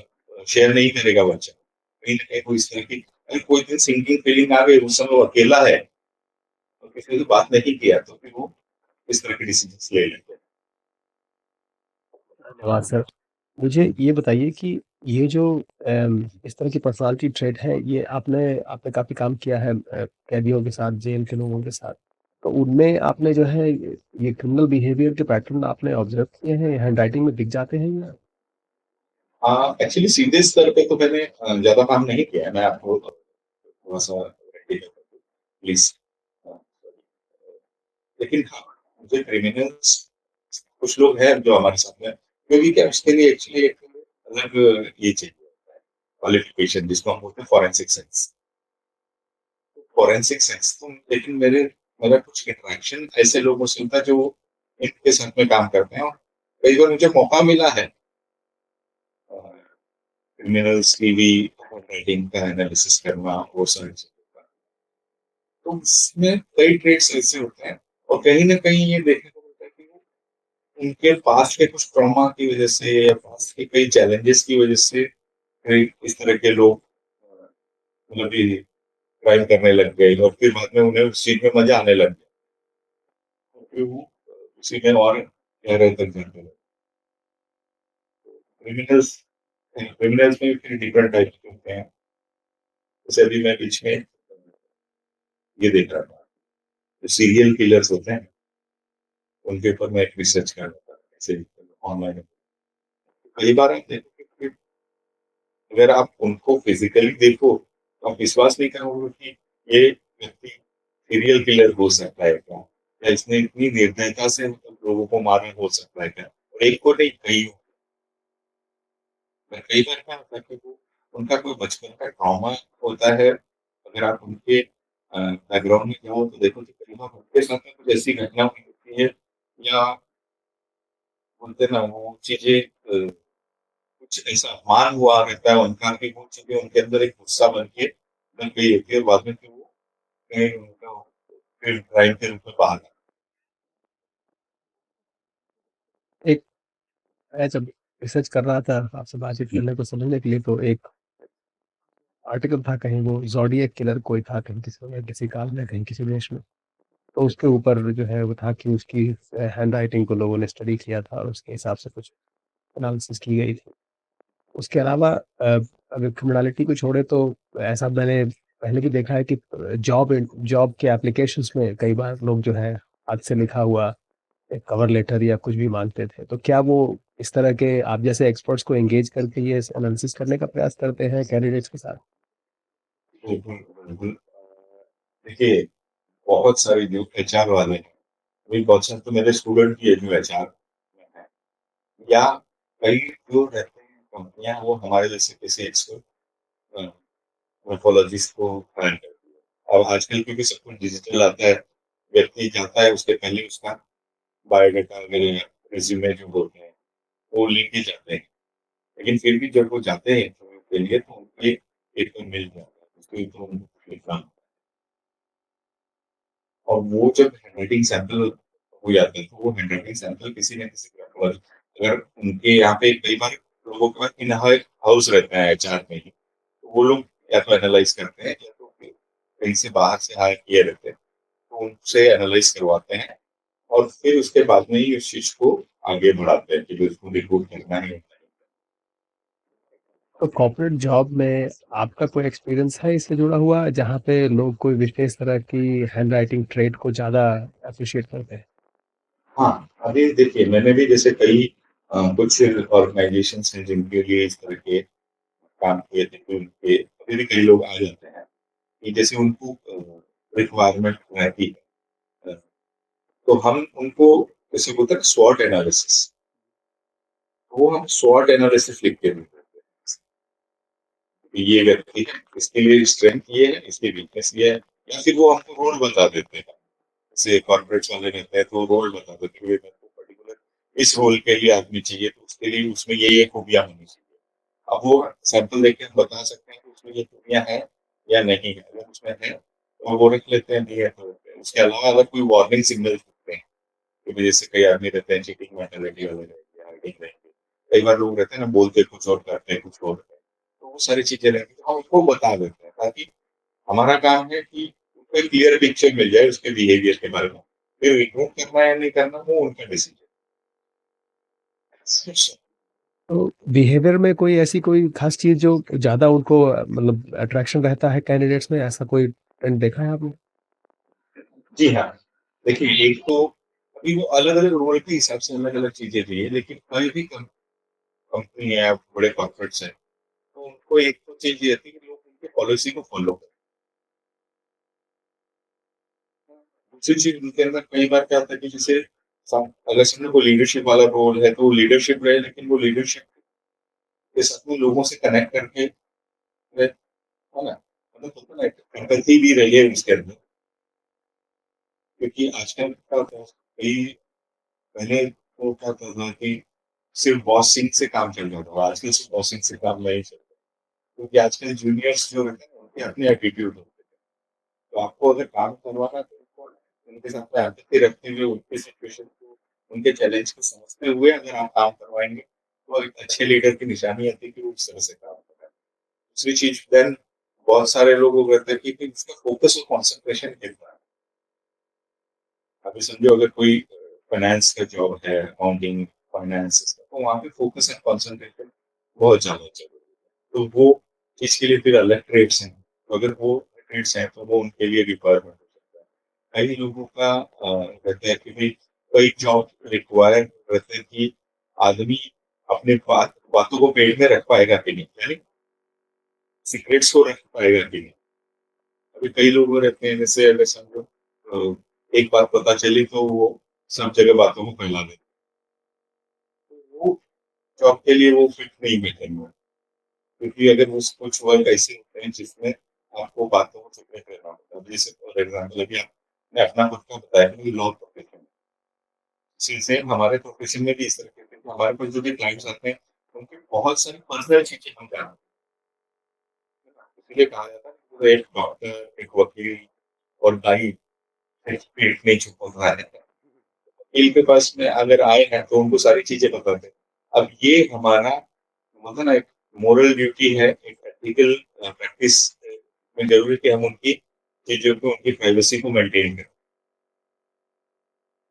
शेयर नहीं करेगा बच्चा, कहीं न कहीं वो इस तरह की अगर कोई दिन सिंकिंग फीलिंग आ गई, उस समय वो अकेला है और किसी से बात नहीं किया, तो फिर वो इस तरह के डिसीजंस ले लेते हैं। धन्यवाद सर। मुझे ये बताइए कि ये जो इस तरह की पर्सनैलिटी ट्रेट है, ये आपने आपने काफ़ी काम किया है कैदियों के साथ, जेल के लोगों के साथ। तो उनमें आपने जो है ये क्रिमिनल बिहेवियर के पैटर्न आपने ऑब्ज़र्व किए हैं, हैंडराइटिंग में दिख जाते हैं ये? एक्चुअली सीधे स्तर पे तो मैंने ज़्यादा काम नहीं किया है, मैं आपको थोड़ा-सा प्लीज़। अ, लेकिन हाँ, मुझे क्रिमिनल्स कुछ लोग हैं जो हमारे साथ में, क्योंकि क्या उसके लिए एक्चुअली एक अलग ये चाहिए होता है, क्वालिफ़िकेशन जिसको हम बोलते हैं फोरेंसिक साइंस। फोरेंसिक साइंस तो लेकिन मेरा कुछ इंटरेक्शन ऐसे लोगों से होता है जो इनके साथ में काम करते हैं, और कई बार मुझे मौका मिला है अ, क्रिमिनल्स की भी हैंडराइटिंग का एनालिसिस करना, वो सारी चीज़ें का। तो इसमें कई ट्रेड्स ऐसे होते हैं, और कहीं न कहीं ये देखने को मिलता है कि वो उनके पास्ट के कुछ ट्रॉमा की वज़ह से, या पास्ट के कई चैलेंजेस की वज़ह से कई इस तरह के लोग मतलब ये क्राइम करने लग गए, और फिर बाद में उन्हें उस चीज़ में मज़ा आने लग गया। तो फिर वो उसी में और गहराई तक जाते रहे। क्रिमिनल्स क्रिमिनल्स में फिर डिफरेंट टाइप्स के होते हैं। जैसे अभी मैं बीच में ये देख रहा था, जो सीरियल किलर्स होते हैं, उनके ऊपर मैं एक रिसर्च कर रहा था, ऐसे ऑनलाइन। कई बार आप देखोगे कि अगर आप उनको फिज़िकली देखो, तो आप विश्वास नहीं करोगे कि ये व्यक्ति सीरियल किलर हो सकता है क्या? या इसने इतनी निर्दयता से मतलब लोगों को मारा हो सकता है क्या? और एक को नहीं, कई कई बार क्या होता है कि वो उनका कोई बचपन का ट्रॉमा होता है। अगर आप उनके बैकग्राउंड में जाओ तो देखो कि कई बार उनके साथ में कुछ ऐसी घटना हुई होती है है या बोलते हैं ना वो चीज़ें कुछ ऐसा अपमान हुआ रहता है उनका कि वो चीज़ें उनके अंदर एक गुस्सा बन के बन गई होती है बाद में फिर वो कहीं उनका फिर क्राइम के रूप में बाहर आता एक मैं जब रिसर्च कर रहा था आपसे बातचीत है। करने को समझने के लिए तो एक आर्टिकल था कहीं वो ज़ोडिएक किलर कोई था कहीं किसी काल में कहीं किसी देश में। तो उसके ऊपर जो है वो था कि उसकी हैंडराइटिंग को लोगों ने स्टडी किया था और उसके हिसाब से कुछ एनालिसिस की गई थी। उसके अलावा अगर क्रिमिनैलिटी को छोड़े तो ऐसा मैंने पहले भी देखा है कि जॉब के एप्लीकेशंस में कई बार लोग जो है हाथ से लिखा हुआ एक कवर लेटर या कुछ भी माँगते थे। तो क्या वो इस तरह के आप जैसे एक्सपर्ट्स को एंगेज करके ये एनालिसिस करने का प्रयास करते हैं कैंडिडेट्स के साथ? बिल्कुल, बिल्कुल। देखिए बहुत सारे जो एचआर वाले हैं, अभी बहुत सारे तो मेरे स्टूडेंट भी है जो एचआर में हैं या कई जो रहते हैं कंपनियाँ वो हमारे जैसे किसी एक्सपर्ट अ, ग्राफोलॉजिस्ट को हायर करती है। अब आजकल क्योंकि सब कुछ डिजिटल आता है, व्यक्ति जाता है उसके पहले उसका बायोडाटा वगैरह रिज़्यूमे जो बोलते हैं, वो लेके जाते हैं। लेकिन फिर भी जब वो जाते हैं इंटरव्यू के लिए तो उनको एक तो मिल जाता है, उसके ऊपर उनको लिखना और वो जब हैंडराइटिंग सैंपल हो जाते हैं, तो वो हैंडराइटिंग सैंपल किसी न किसी प्रकार अगर उनके यहाँ पे कई बार लोगों के पास इन हाउस रहता है एचआर में ही, तो वो लोग या तो एनालाइज़ करते हैं या तो फिर कहीं से बाहर से हायर किए रहते हैं, तो उनसे एनालाइज़ करवाते हैं और फिर उसके बाद में ही उस चीज़ को आगे बढ़ाते हैं कि भई उसको रिपोर्ट करना है या नहीं। तो कॉर्पोरेट जॉब में आपका कोई एक्सपीरियंस है इससे जुड़ा हुआ जहाँ पे लोग कोई विशेष तरह की हैंडराइटिंग ट्रेट को ज़्यादा एप्रिशिएट करते हैं? हाँ, अभी देखिए मैंने भी जैसे कई कुछ ऑर्गनाइज़ेशंस हैं जिनके लिए इस तरह के काम किए थे, तो उनके अभी भी कई लोग आ जाते हैं कि जैसे उनको रिक्वायरमेंट रहती है तो हम उनको जैसे बोलते हैं स्वॉट एनालिसिस, वो हम स्वॉट एनालिसिस लिख के देते हैं कि ये व्यक्ति है, इसके लिए स्ट्रेंथ ये है, इसकी वीकनेस ये है या फिर वो हमको रोल बता देते हैं। जैसे कॉर्पोरेट्स वाले रहते हैं तो रोल बता देते हैं कि मेरे को पर्टिकुलर इस रोल के लिए आदमी चाहिए तो उसके लिए उसमें ये खूबियाँ होनी चाहिए। अब वो सैंपल देख के हम बता सकते हैं कि उसमें ये खूबियाँ हैं या नहीं है। अगर उसमें है तो वो रख लेते हैं, नहीं है तो रखते हैं। उसके अलावा अगर कोई वार्निंग सिग्नल होते हैं की वजह से कई आदमी रहते हैं चीटिंग मेंटालिटी वाले रहते हैं, हाइडिंग रहते हैं। कई बार लोग रहते हैं ना बोलते कुछ और करते हैं कुछ और। तो वो सारी चीज़ें रहती हैं तो हम उनको बता देते हैं ताकि हमारा काम है कि उनको एक क्लियर पिक्चर मिल जाए उसके बिहेवियर के बारे में। फिर रिमूव करना है या नहीं करना वो उनका डिसीजन है। तो बिहेवियर में कोई ऐसी कोई ख़ास चीज़ जो ज़्यादा उनको मतलब अट्रैक्शन रहता है कैंडिडेट्स में, ऐसा कोई ट्रेंड देखा है आपने? जी हाँ। देखिए एक तो अभी वो अलग-अलग रोल के हिसाब से अलग-अलग चीज़ें भी है लेकिन कोई भी कंपनी है या बड़े कॉर्पोरेट्स हैं, तो उनको एक तो चीज़ ये रहती है कि लोग उनकी पॉलिसी को फॉलो करें। दूसरी चीज़ उनके अंदर कई बार क्या होता है कि जैसे अगर समझो कोई लीडरशिप वाला रोल है, तो वो लीडरशिप रहे लेकिन वो लीडरशिप के साथ में लोगों से कनेक्ट करके रहे, है ना? मतलब होता है ना एम्पैथी भी रही है उसके अंदर, क्योंकि आजकल क्या होता है कई पहले तो क्या होता था कि सिर्फ बॉसिंग से काम चल जाता था, आजकल सिर्फ बॉसिंग से काम नहीं चलता, क्योंकि आजकल जूनियर्स जो रहते हैं ना, उनके अपने एटीट्यूड होते हैं। तो आपको अगर काम करवाना है तो उनको उनके साथ में एम्पैथी रखते हुए उनकी सिचुएशन को, उनके चैलेंज को समझते हुए अगर आप काम करवाएँगे, तो एक अच्छे लीडर की निशानी आती है कि वो उस तरह से काम कर रहा है। दूसरी चीज़ देन बहुत सारे लोग वो कहते हैं कि इसका फोकस और कंसंट्रेशन कितना है। अभी समझो अगर कोई फाइनेंस का जॉब है, अकाउंटिंग, फाइनेंस तो वहाँ पे फोकस एंड कंसंट्रेशन बहुत ज़्यादा ज़रूरी है। तो वो चीज़ के लिए फिर अलग ट्रेड्स हैं। तो अगर वो ट्रेड्स हैं तो वो उनके लिए रिक्वायरमेंट हो सकता है। कई लोगों का रहता है कि भई कई जॉब रिक्वायर रहते हैं कि आदमी अपने बातों को पेट में रख पाएगा कि नहीं, यानी सीक्रेट्स को रख पाएगा कि नहीं। अभी कई लोग वो रहते हैं जैसे अगर समझो एक बात पता चली तो वो सब जगह बातों को फैला देते हैं। तो वो जॉब के लिए वो फिट नहीं बैठेंगे, क्योंकि अगर उस कुछ वर्क ऐसे होते हैं जिसमें आपको बातों को सीक्रेट रहना होता है। जैसे फॉर एग्ज़ाम्पल अभी आपने अपना खुद का बताया कि लॉ प्रोफेशन है। सेम हमारे प्रोफेशन में भी इस तरह के थे। हमारे पास जो भी क्लाइंट्स आते हैं, उनकी बहुत सारी पर्सनल चीज़ें हम जानते हैं। इसीलिए कहा जाता है कि वो एक डॉक्टर, एक वकील और दाई एक पेट में छुपा हुआ है। वकील के पास में अगर आए हैं तो उनको सारी चीज़ें बताते हैं। अब ये हमारा मतलब ना एक मोरल ड्यूटी है, एक एथिकल प्रैक्टिस में ज़रूरी है कि हम उनकी चीज़ों को, उनकी प्राइवेसी को मेंटेन करें।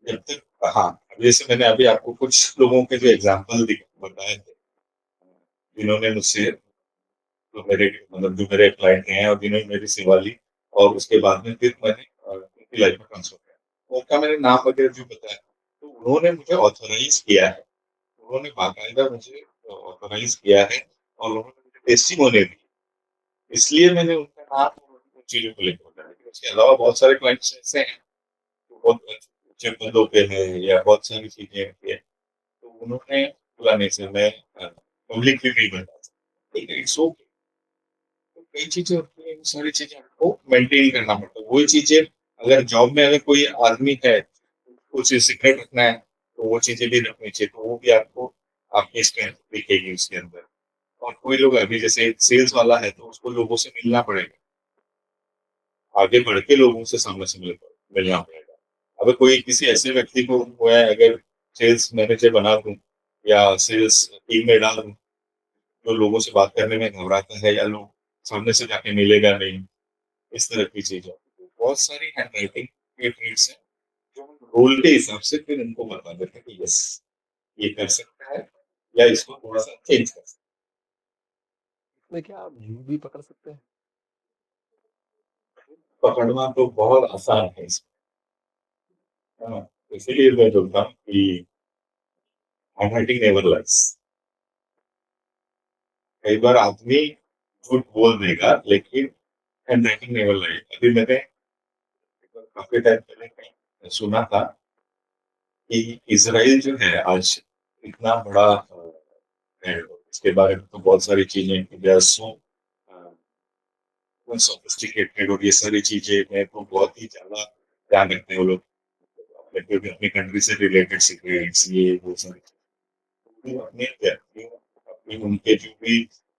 जब तक हाँ, अब जैसे मैंने अभी आपको कुछ लोगों के जो एग्ज़ाम्पल बताए थे, जिन्होंने मुझसे जो मेरे मतलब जो मेरे क्लाइंट हैं और जिन्होंने मेरी सेवा ली और उसके बाद में फिर मैंने उनकी लाइफ में ट्रांसफर किया। उनका मैंने नाम वगैरह जो बताया, तो उन्होंने मुझे ऑथराइज़ किया है। उन्होंने बाकायदा मुझे ऑथराइज़ किया है और उन्होंने मुझे टेस्टिमोनी दी। इसलिए मैंने उनका नाम और उन चीज़ों को लेके बताया। लेकिन उसके अलावा बहुत सारे क्लाइंट्स ऐसे हैं, जो बहुत ऊँचे पदों पे हैं या बहुत सारी चीज़ें होती हैं, तो उन्होंने बोला नहीं सर मैं पब्लिकली नहीं बता सकता। ठीक है, इट्स ओके। तो कई चीज़ें होती हैं, वो सारी चीज़ें आपको मेंटेन करना पड़ता है। वही चीज़ें अगर जॉब में अगर कोई आदमी है, कुछ सीक्रेट रखना है, तो वो चीज़ें भी रखनी चाहिए, तो वो भी आपको आपकी स्ट्रेंथ दिखेगी उसके अंदर। और कोई लोग अभी जैसे सेल्स वाला है, तो उसको लोगों से मिलना पड़ेगा। आगे बढ़ के लोगों से सामने से मिलना पड़ेगा। अगर कोई किसी ऐसे व्यक्ति को मैं अगर सेल्स मैनेजर बना दूँ या सेल्स टीम में डाल दूँ, जो लोगों से बात करने में घबराता है या लोग सामने से जाके मिलेगा नहीं, इस तरह की चीज़ें। तो बहुत सारी हैंडराइटिंग के ट्रिक्स हैं, जो हम रोल के हिसाब से फिर उनको बता देते हैं कि यस, ये कर सकता है या इसको थोड़ा-सा चेंज कर सकते इसमें क्या आप झूठ भी पकड़ सकते हैं? हैं। पकड़ना तो बहुत आसान है इसमें, है ना? इसीलिए मैं बोलता हूँ कि हैंडराइटिंग नेवर लाइज़। कई बार आदमी झूठ बोल देगा, लेकिन हैंडराइटिंग नेवर लाइज़। अभी मैंने एक बार काफ़ी टाइम पहले कहीं सुना था कि इज़राइल जो है आज इतना बड़ा है, इसके बारे में तो बहुत सारी चीज़ें कि दे आर सो सोफिस्टिकेटेड और ये सारी चीज़ें हैं तो बहुत ही ज़्यादा ध्यान रखते हैं वो लोग। अपने कोई भी अपनी कंट्री से रिलेटेड सीक्रेट्स ये वो सारी चीज़ें। वो अपने अपने उनके जो भी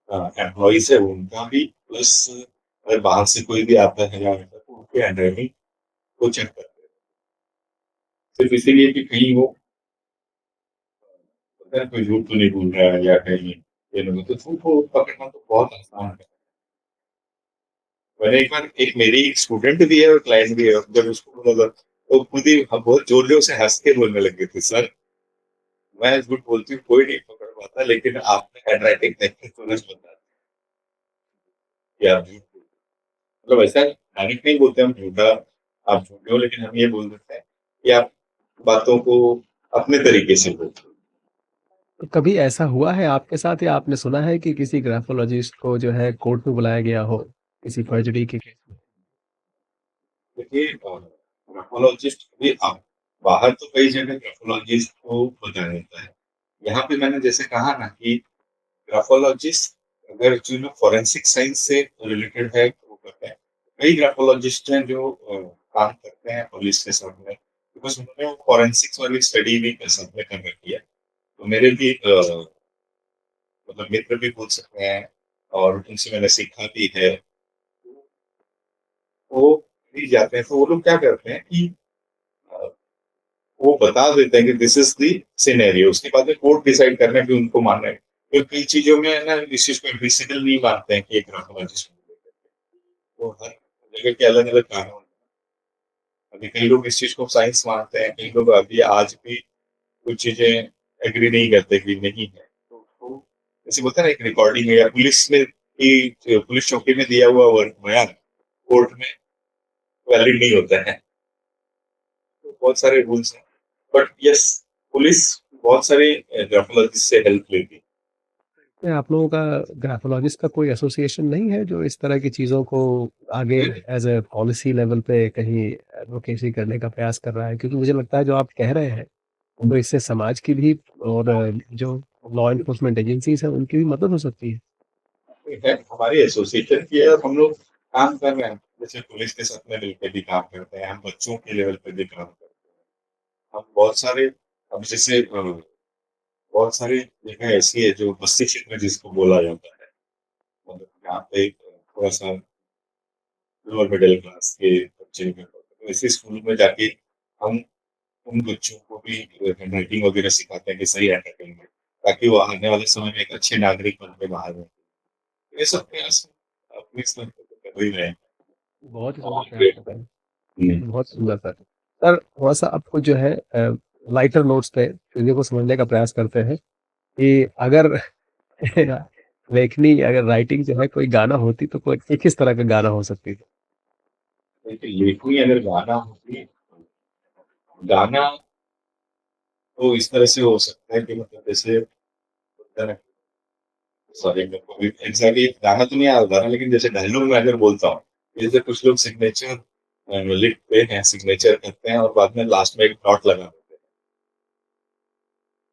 एम्प्लॉइज़ है उनका भी प्लस अगर बाहर से कोई भी आता है या आता है तो उनके हैंडराइटिंग को चेक करते हैं। सिर्फ़ इसीलिए कि कहीं वो पता है कोई झूठ तो नहीं बोल रहा है या कहीं ये लोग तो झूठ को पकड़ना तो बहुत आसान है। मैंने एक बार एक मेरी स्टूडेंट भी है और क्लाइंट भी है, जब उसको बोला तो खुद ही हम बहुत ज़ोर-ज़ोर से हँस के बोलने लगे थे, "सर, मैं झूठ बोलती हूँ, कोई नहीं पकड़ पाता, लेकिन आपने हैंडराइटिंग देख के तुरंत बता दिया कि आप झूठ बोल" मतलब ऐसा डायरेक्ट नहीं बोलते हम झूठा आप झूठे हो, लेकिन हम ये बोल देते हैं कि आप बातों को अपने तरीके से बोलते हो। तो कभी ऐसा हुआ है आपके साथ या आपने सुना है कि किसी ग्राफ़ोलॉजिस्ट को जो है कोर्ट में बुलाया गया हो, किसी फ़र्ज़री के केस में? देखिए ग्राफ़ोलॉजिस्ट भी आप बाहर तो कई जगह ग्राफ़ोलॉजिस्ट को बताया जाता है। यहाँ पे मैंने जैसे कहा ना कि ग्राफोलॉजिस्ट अगर जो ना फॉरेंसिक साइंस से रिलेटेड है वो करते हैं। कई ग्राफोलॉजिस्ट हैं जो काम करते हैं पुलिस के साथ में बिकॉज़ उन्होंने वो फॉरेंसिक्स वाली स्टडी भी साथ में कर रखी है। तो मेरे भी मतलब मित्र भी बोल सकते हैं और उनसे मैंने सीखा भी है। वो भी जाते हैं तो वो लोग क्या करते हैं कि अ, वो बता देते हैं कि दिस इज़ द सिनेरियो उसके बाद में कोर्ट डिसाइड करना है कि उनको मानना है। तो कई चीज़ों में है ना इस चीज़ को एडमिसिबल नहीं मानते हैं कि एक ग्राफोलॉजिस्ट तो हर जगह के अलग-अलग कानून हैं। अभी कई लोग इस चीज़ को साइंस मानते हैं, कई लोग अभी आज भी कुछ चीज़ें एग्री नहीं करते कि नहीं है। तो जैसे बोलते हैं ना एक रिकॉर्डिंग है या पुलिस में कि पुलिस चौकी में दिया हुआ बयान कोर्ट में वैलिड नहीं होता है। तो बहुत सारे रूल्स हैं। बट यस पुलिस बहुत सारे ग्राफोलॉजिस्ट से हेल्प लेती है। क्या आप लोगों का ग्राफ़ोलॉजिस्ट का कोई एसोसिएशन नहीं है जो इस तरह की चीज़ों को आगे एज़ अ पॉलिसी लेवल पे कहीं एडवोकेसी करने का प्रयास कर रहा है? क्योंकि मुझे लगता है जो आप कह रहे हैं, तो इससे समाज की भी और जो लॉ एनफोर्समेंट एजेंसीज़ हैं उनकी भी मदद हो सकती है। है हमारी एसोसिएशन की है और हम लोग काम कर रहे हैं। जैसे पुलिस के साथ में मिलके भी काम करते हैं, हम बच्चों के लेवल पे भी काम करते हैं। हम बहुत सारे अब जैसे बहुत सारी जगह ऐसी है जो बस्ती क्षेत्र जिसको बोला जाता है, मतलब यहाँ पे थोड़ा-सा लोअर मिडिल क्लास के बच्चे हैं, तो ऐसे स्कूल में जाके हम उन बच्चों को भी हैंडराइटिंग वगैरह सिखाते हैं कि सही हैंडराइटिंग में, ताकि वो आने वाले समय में एक अच्छे नागरिक बन के बाहर आएँ। ये सब प्रयास अपने स्तर पे तो कर ही रहे हैं। बहुत ही सुंदर प्रयास और कर रहे हैं। हुँ, बहुत सुंदर सर। सर थोड़ा-सा आपको जो है लाइटर नोट्स पे चीज़ों को समझने का प्रयास करते हैं कि अगर लेखनी अगर राइटिंग जो है कोई गाना होती तो कोई किस तरह का गाना हो सकती थी? देखिए लेखनी अगर गाना होती, गाना तो इस तरह से हो सकता है कि मतलब जैसे होता है ना, सॉरी मेरे को अभी एग्ज़ैक्टली गाना तो नहीं याद आ रहा, लेकिन जैसे डायलॉग मैं अगर बोलता हूँ, जैसे कुछ लोग सिग्नेचर लिखते हैं, सिग्नेचर करते हैं और बाद में लास्ट में एक डॉट लगा देते हैं।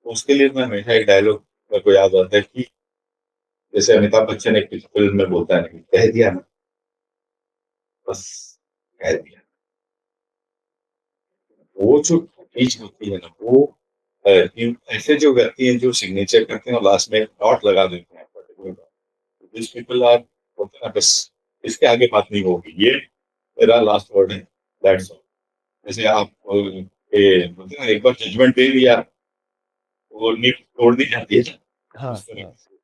तो उसके लिए मैं हमेशा एक डायलॉग मेरे को याद आता है कि जैसे अमिताभ बच्चन एक फ़िल्म में बोलता है ना कि कह दिया ना, बस कह दिया। वो जो चीज़ होती है ना, वो इन ऐसे जो व्यक्ति हैं जो सिग्नेचर करते हैं और लास्ट में डॉट लगा देते हैं particular dot. This people are बोलते हैं ना, बस इसके आगे बात नहीं होगी। ये मेरा लास्ट वर्ड है, दैट्स ऑल। जैसे आप बोलते हैं ना, एक बार जजमेंट दे दिया, वो नींव तोड़ दी जाती है ना, हाँ, उस तरह हाँ। से।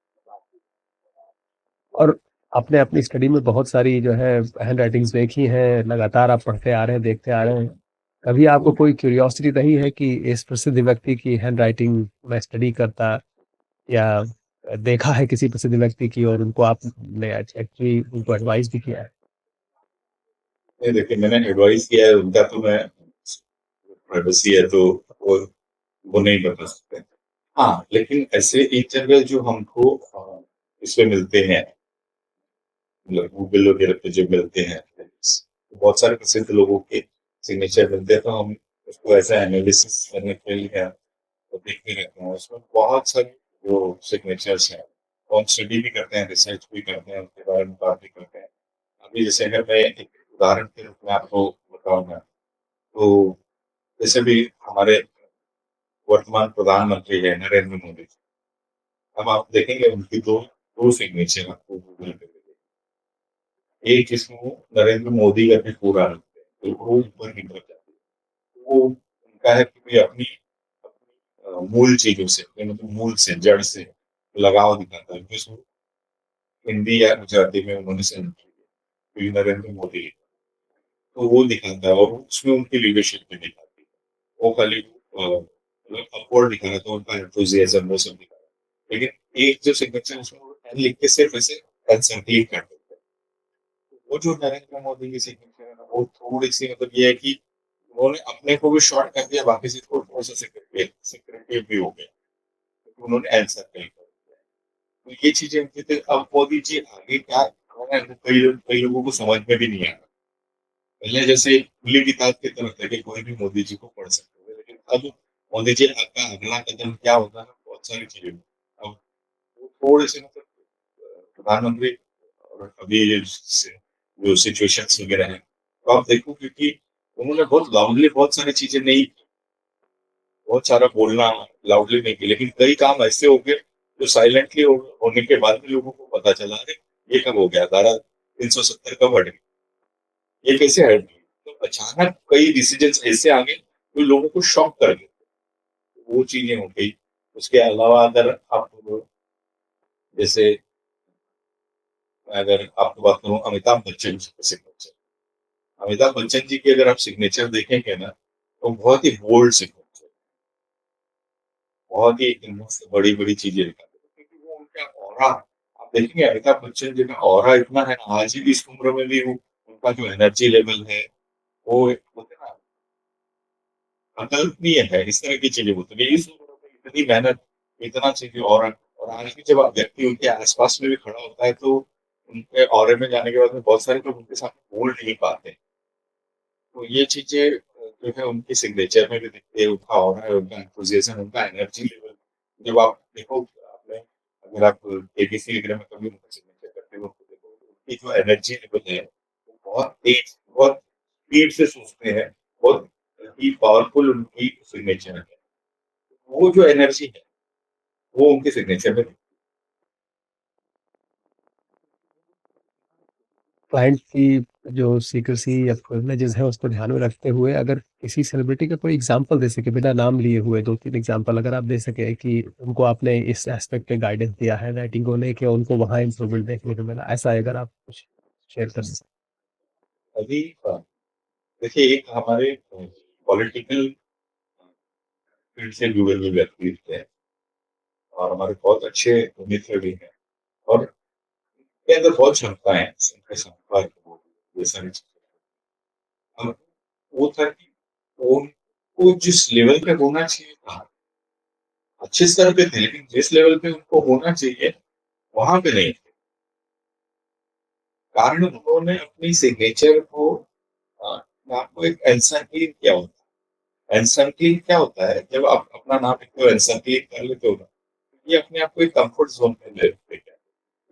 और आपने अपनी स्टडी में बहुत सारी जो है हैंड राइटिंग्स देखी हैं, लगातार आप पढ़ते आ रहे हैं, देखते आ रहे हैं। कभी आपको कोई क्यूरियोसिटी रही है कि इस प्रसिद्ध व्यक्ति की हैंड राइटिंग मैं स्टडी करता या देखा है किसी प्रसिद्ध व्यक्ति की और उनको आपने एक्चुअली उनको एडवाइस भी किया है? नहीं देखिए, मैंने एडवाइस किया है, उनका तो मैं प्राइवेसी है तो वो वो नहीं बता सकते। हाँ, लेकिन ऐसे एक जगह जो हमको इसमें मिलते हैं, मतलब गूगल वगैरह पे जो मिलते हैं, बहुत सारे प्रसिद्ध लोगों के सिग्नेचर मिलते हैं, तो हम उसको ऐसा एनालिसिस करने के लिए तो देखते रहते हैं। उसमें बहुत सारे जो सिग्नेचर्स हैं, वो हम स्टडी भी करते हैं, रिसर्च भी करते हैं, उसके बारे में बात भी करते हैं। अभी जैसे अगर मैं एक उदाहरण के रूप में आपको बताऊँ ना, तो जैसे भी हमारे वर्तमान प्रधानमंत्री हैं नरेंद्र मोदी जी। अब आप देखेंगे उनकी 2 सिग्नेचर आपको गूगल पे मिलेगी। एक जिसमें वो नरेंद्र मोदी करके पूरा लिखते हैं, तो वो ऊपर की तरफ जाती है। वो उनका है कि भई अपनी मूल चीज़ों से, मतलब मूल से, जड़ से लगाव दिखाता है। जिसको हिंदी या गुजराती में उन्होंने सेंड की है, क्योंकि नरेंद्र मोदी, तो वो दिखाता है और उसमें उनकी लीडरशिप भी दिखाती है। वो खाली मतलब अपवर्ड दिखा रहा था, उनका एंथुसियाज़्म वो सब दिखा रहा है। लेकिन एक जो सिग्नेचर है उसमें वो एन लिख के सिर्फ ऐसे कंसंट्रेट कर देते हैं। वो जो नरेंद्र मोदी की सिग्नेचर है ना, वो थोड़ी-सी मतलब ये है कि उन्होंने अपने को भी शॉर्ट कर दिया, बाकी चीज़ को थोड़ा-सा सेक्रेटिव भी हो गया। क्योंकि उन्होंने आंसर नहीं कर दिया। तो ये चीज़ें उनकी थी। अब मोदी जी आगे क्या कर रहे हैं, वो कई लोगों को समझ में भी नहीं आ रहा। पहले जैसे खुली किताब की तरह था कि कोई भी मोदी जी को पढ़ सकते थे, लेकिन अब मोदी जी का अगला कदम क्या होगा ना, बहुत सारी चीज़ें। अब वो थोड़े-से मतलब प्रधानमंत्री और अभी जो सिचुएशंस वगैरह हैं, तो आप देखो क्योंकि उन्होंने बहुत लाउडली बहुत सारी चीज़ें नहीं, बहुत सारा बोलना लाउडली नहीं की, लेकिन कई काम ऐसे हो गए जो साइलेंटली होने के बाद भी लोगों को पता चला, अरे! ये कब हो गया? धारा 370 कब हट गई? ये कैसे हट गई? तो अचानक कई डिसीजंस ऐसे आ गए जो लोगों को शॉक कर गए। वो चीज़ें हो गई। उसके अलावा अगर आप जैसे अगर आपको बात करूँ अमिताभ बच्चन जी के सिग्नेचर। अमिताभ बच्चन जी की अगर आप सिग्नेचर देखेंगे ना, तो बहुत ही बोल्ड सिग्नेचर, बहुत ही मस्त बड़ी-बड़ी चीज़ें दिखाते हैं। क्योंकि वो उनका ऑरा, आप देखेंगे अमिताभ बच्चन जी का ऑरा इतना है ना, आज भी इस उम्र में भी वो उनका जो एनर्जी लेवल है, वो एक होता है ना, अकल्पनीय है। इस तरह की चीज़ें होती हैं। इस उम्र में इतनी मेहनत, इतना चीज़ें और आज भी जब आप व्यक्ति उनके आस-पास में भी खड़ा होता है, तो उनके ऑरे में जाने के बाद में बहुत सारे लोग उनके सामने बोल नहीं पाते। तो ये चीज़ें जो है उनकी सिग्नेचर में भी दिखती है, उनका ऑरा है, उनका एंथुसियाज़्म, उनका एनर्जी लेवल। जब आप देखो आपने, अगर आप केबीसी वगैरह में कभी उनका सिग्नेचर करते हो तो देखो, उनकी जो एनर्जी लेवल है, वो बहुत तेज़, बहुत स्पीड से सोचते हैं, बहुत ही पावरफुल उनकी सिग्नेचर है। वो जो एनर्जी है, वो उनके सिग्नेचर में क्लाइंट की जो सीक्रेसी या प्रिविलेजेस हैं उसको ध्यान में रखते हुए अगर किसी सेलिब्रिटी का कोई एग्जांपल दे सके बिना नाम लिए हुए 2-3 एग्जांपल अगर आप दे सकें कि उनको आपने इस एस्पेक्ट में गाइडेंस दिया है राइटिंग को लेके उनको वहाँ इम्प्रूवमेंट देखने को मिला, ऐसा अगर आप कुछ शेयर कर सकें? अभी देखिए एक हमारे पॉलिटिकल फील्ड से जुड़े हुए व्यक्ति थे और हमारे बहुत अच्छे मित्र भी हैं और के अंदर बहुत क्षमता है, उनके संपर्क हो, ये सारी चीजें। अब वो था कि उनको जिस लेवल पे होना चाहिए था, अच्छे स्तर पे थे, लेकिन जिस लेवल पे उनको होना चाहिए, वहाँ पे नहीं थे। कारण उन्होंने अपनी सिग्नेचर को मैं आपको एक एनसर्कलिंग किया होता है। एनसर्कलिंग क्या होता है? जब आप अपना नाम एक एनसर्कलिंग कर लेते हो ना, ये अपने आप को एक कम्फर्ट ज़ोन में ले लेते हैं।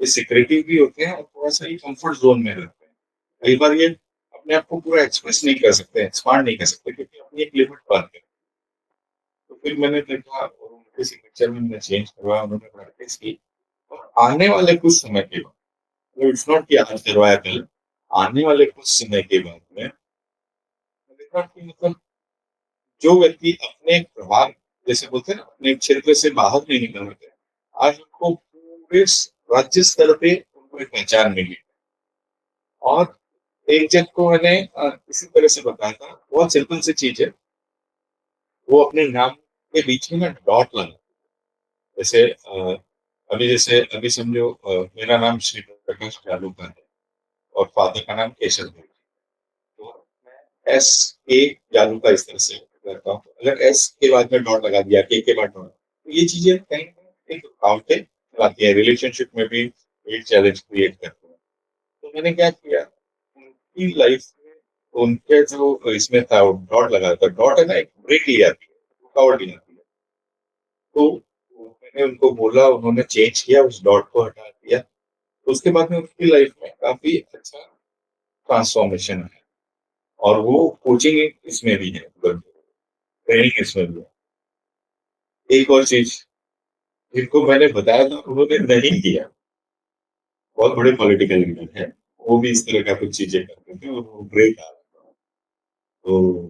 ये सिक्रेटिव भी होते हैं और थोड़ा-सा ये कम्फर्ट ज़ोन में रहते हैं। कई बार ये अपने आप को पूरा एक्सप्रेस नहीं कर सकते, एक्सपांड नहीं कर सकते क्योंकि अपनी एक लिमिट बाँध के तो फिर मैंने देखा और उनके सिग्नेचर में मैंने चेंज करवाया, उन्होंने प्रैक्टिस की और आने वाले कुछ समय के बाद, मतलब इट्स नॉट कि आज करवाया कल, आने वाले कुछ समय के बाद में मैंने देखा कि मतलब जो व्यक्ति अपने प्रभाव जैसे बोलते हैं ना, अपने क्षेत्र से बाहर नहीं निकल रहे थे, आज उनको पूरे राज्य स्तर पे उनको एक पहचान मिली और एक जन को मैंने इसी तरह से बताया था, बहुत सिंपल सी चीज़ है, वो अपने नाम के बीच में ना डॉट लगा जैसे अभी जैसे अभी समझो मेरा नाम श्री प्रकाश जालूका है और फादर का नाम केशव है। तो मैं एस के जालूका इस तरह से करता हूँ। अगर एस के बाद में डॉट लगा दिया, के बाद डॉट, तो ये चीज़ें कहीं न कहीं एक रुकावटें लाती है, रिलेशनशिप में भी एक चैलेंज क्रिएट करती हैं। तो मैंने क्या किया, उनकी लाइफ में उनके जो इसमें था वो डॉट लगा था, डॉट है ना एक ब्रेक ले आती है, रुकावट ले आती है। तो मैंने उनको बोला, उन्होंने चेंज किया, उस डॉट को हटा दिया। तो उसके बाद में उसकी लाइफ में काफ़ी अच्छा ट्रांसफॉर्मेशन है और वो कोचिंग इसमें भी है, मतलब ट्रेनिंग इसमें भी है। एक और चीज़ जिनको मैंने बताया था उन्होंने नहीं किया, बहुत बड़े पॉलिटिकल लीडर हैं, वो भी इस तरह का कुछ चीज़ें करते थे और वो ब्रेक आ रहा था। तो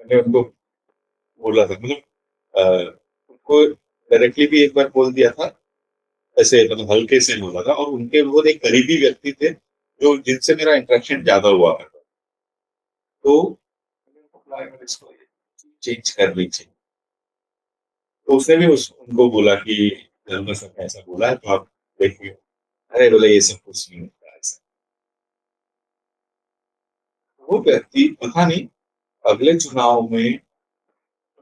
मैंने उनको बोला था मतलब अ, उनको डायरेक्टली भी एक बार बोल दिया था, ऐसे मतलब हल्के से बोला था और उनके बहुत एक करीबी व्यक्ति थे, जो जिनसे मेरा इंटरेक्शन ज़्यादा हुआ करता था। तो मैंने उनको बुलाया, मैंने इसको चेंज कर लीजिए। तो उसने भी उस उनको बोला कि धर्म सर ने ऐसा बोला है तो आप देखिए। अरे बोले ये सब कुछ नहीं होता है ऐसा। वो व्यक्ति पता नहीं अगले चुनाव में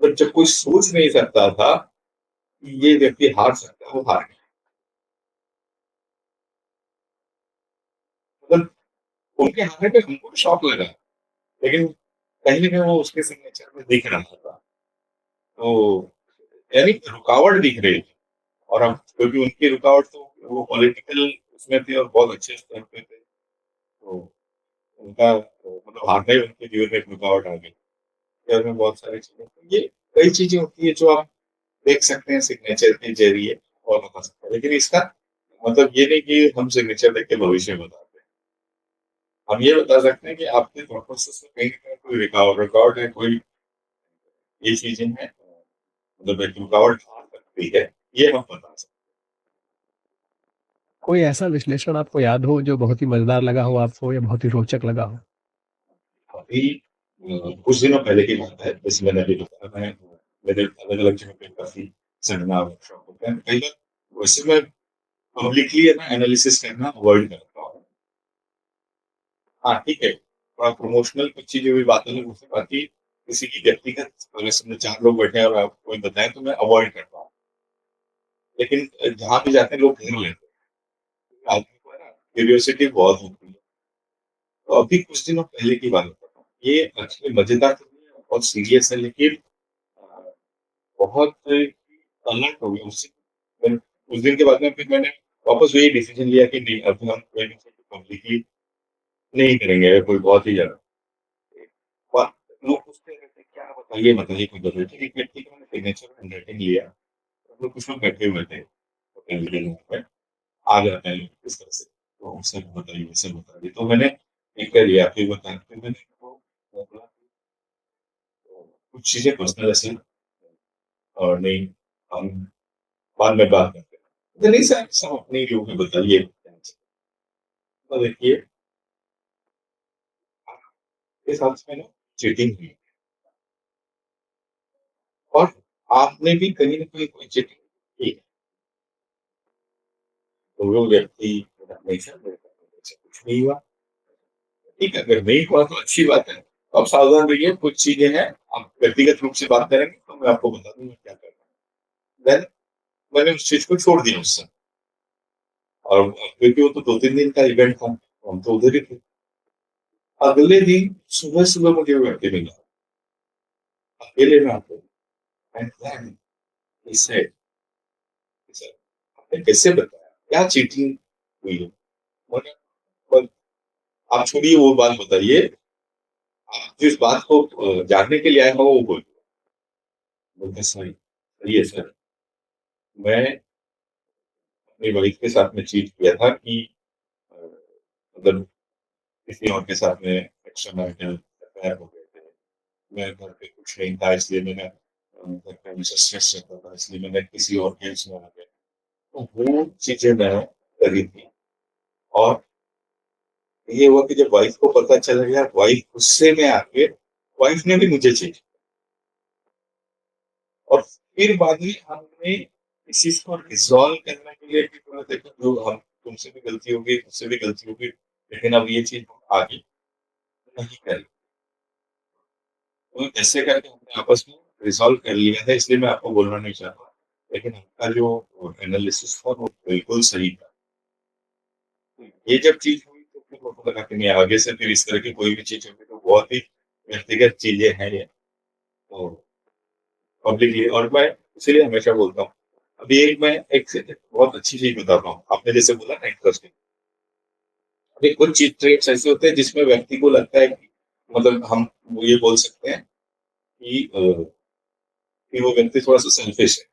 मतलब जब कोई सोच नहीं सकता था कि ये व्यक्ति हार सकता है, वो हार गया। मतलब उनके हारने पे हमको भी शॉक लगा, लेकिन कहीं न कहीं वो उसके सिग्नेचर में दिख रहा था। तो यानी रुकावट दिख रही थी और हम क्योंकि उनकी रुकावट तो वो पॉलिटिकल उसमें थी और बहुत अच्छे स्तर पे थे। तो उनका मतलब हारना ही उनके जीवन में एक रुकावट आ गई। और में बहुत सारी चीज़ें तो ये कई चीज़ें होती हैं जो आप देख सकते हैं सिग्नेचर के ज़रिए और बता सकते हैं। लेकिन इसका मतलब ये नहीं कि हम सिग्नेचर देख के भविष्य बताते हैं। हम ये बता सकते हैं कि आपके थॉट प्रोसेस में कहीं न कहीं कोई रिकॉर्ड है, कोई ये चीज़ें हैं मतलब एक रुकावट आ सकती है, ये हम बता सकते कोई ऐसा विश्लेषण आपको याद हो जो बहुत ही मज़ेदार लगा हो आपको या बहुत ही रोचक लगा हो? हैं। अभी कुछ दिनों पहले की बात है, जैसे मैंने अभी बताया मैं मेरे अलग-अलग जगह पे काफ़ी सेमिनार वर्कशॉप होते हैं। कई बार वैसे मैं पब्लिकली है ना एनालिसिस करना अवॉइड करता हूँ। हाँ, ठीक है, थोड़ा प्रमोशनल कुछ चीज़ें भी बात अलग हो सकती है, बाकी किसी की व्यक्तिगत अगर इसमें 4 लोग बैठे हैं और आप कोई बताएँ तो मैं अवॉइड करता हूँ। लेकिन जहाँ भी जाते हैं लोग घेर लेते हैं। आदमी को है ना क्यूरियोसिटी बहुत होती है। तो अभी कुछ दिनों पहले की बात बताता हूँ। ये एक्चुअली मज़ेदार तो नहीं है, बहुत सीरियस है लेकिन अ, बहुत अलर्ट हो गया उससे। फिर उस दिन के बाद में फिर मैंने वापस वही डिसीज़न लिया कि नहीं अब हम कोई भी चीज़ पब्लिकली नहीं करेंगे, अगर कोई बहुत ही ज़्यादा। और लोग पूछते रहते हैं, "क्या ये बताइए कोई ज़रूरी थी। एक व्यक्ति का मैंने सिग्नेचर हैंडराइटिंग लिया, हम लोग कुछ लोग बैठे हुए थे होटल के रूम पे, आ जाते हैं लोग इस तरह से, तो सर बताइए, सर बताइए। तो मैंने लिख कर लिया, फिर बताया, फिर मैंने उनको बोला कुछ चीज़ें पर्सनल ऐसे और नहीं, हम बाद में बात करते हैं। तो नहीं सर, सब अपने लोगों में बताइए। तो देखिए, आपके साथ में ना चीटिंग हुई और आपने भी कहीं न कहीं कोई चीटिंग की है। तो वो व्यक्ति बोला, नहीं सर, मेरे साथ तो ऐसा कुछ नहीं हुआ। ठीक है, अगर नहीं हुआ तो अच्छी बात है। आप सावधान रहिए, कुछ चीज़ें हैं, आप व्यक्तिगत रूप से बात करेंगे तो मैं आपको बता दूँगा क्या करना है। देन मैंने उस चीज़ को छोड़ दिया उस समय और क्योंकि वो तो 2-3 दिन का इवेंट था, हम तो उधर ही थे। अगले दिन सुबह-सुबह मुझे वो व्यक्ति मिला, अकेले में आके and then he said, sir आपने कैसे बताया? क्या चीटिंग हुई है? मैंने पर आप छोड़िए वो बात बताइए, आप जिस बात को जानने के लिए आए हो वो बोलिए। बोलते सही, सही है सर, मैं अपनी वाइफ के साथ में चीट किया था कि अ, मतलब किसी और के साथ में एक्स्ट्रा मैरिटल अफेयर हो गए थे। मैं घर पे कुछ नहीं था इसलिए मैंने घर पे हमेशा स्ट्रेस रहता था इसलिए मैंने किसी और के उसमें आ गया। तो वो चीज़ें मैंने करी थी और ये हुआ कि जब वाइफ को पता चल गया, वाइफ गुस्से में आके वाइफ ने भी मुझे चीट और फिर बाद में हमने इस चीज़ को रिज़ॉल्व करने के लिए कि थोड़ा देखो जो हम तुमसे भी गलती होगी, मुझसे भी गलती होगी, लेकिन अब ये चीज़ हम आगे नहीं करेंगे। तो ऐसे करके हमने आपस में रिज़ॉल्व कर लिया है, इसलिए मैं आपको बोलना नहीं चाह रहा। लेकिन आपका जो एनालिसिस था वो बिल्कुल सही था। ये जब चीज़ हुई तो फिर मेरे को लगा कि नहीं आगे से फिर इस तरह की कोई भी चीज़ होगी तो बहुत ही व्यक्तिगत चीज़ें हैं ये, तो पब्लिकली और मैं इसीलिए हमेशा बोलता हूँ। अभी एक मैं एक बहुत अच्छी चीज़ बताता हूँ। आपने जैसे बोला ना इंटरेस्टिंग, अभी कुछ चीट ट्रेट्स ऐसे होते हैं जिसमें व्यक्ति को लगता है कि मतलब हम वो ये बोल सकते हैं कि वो व्यक्ति थोड़ा-सा सेल्फिश है।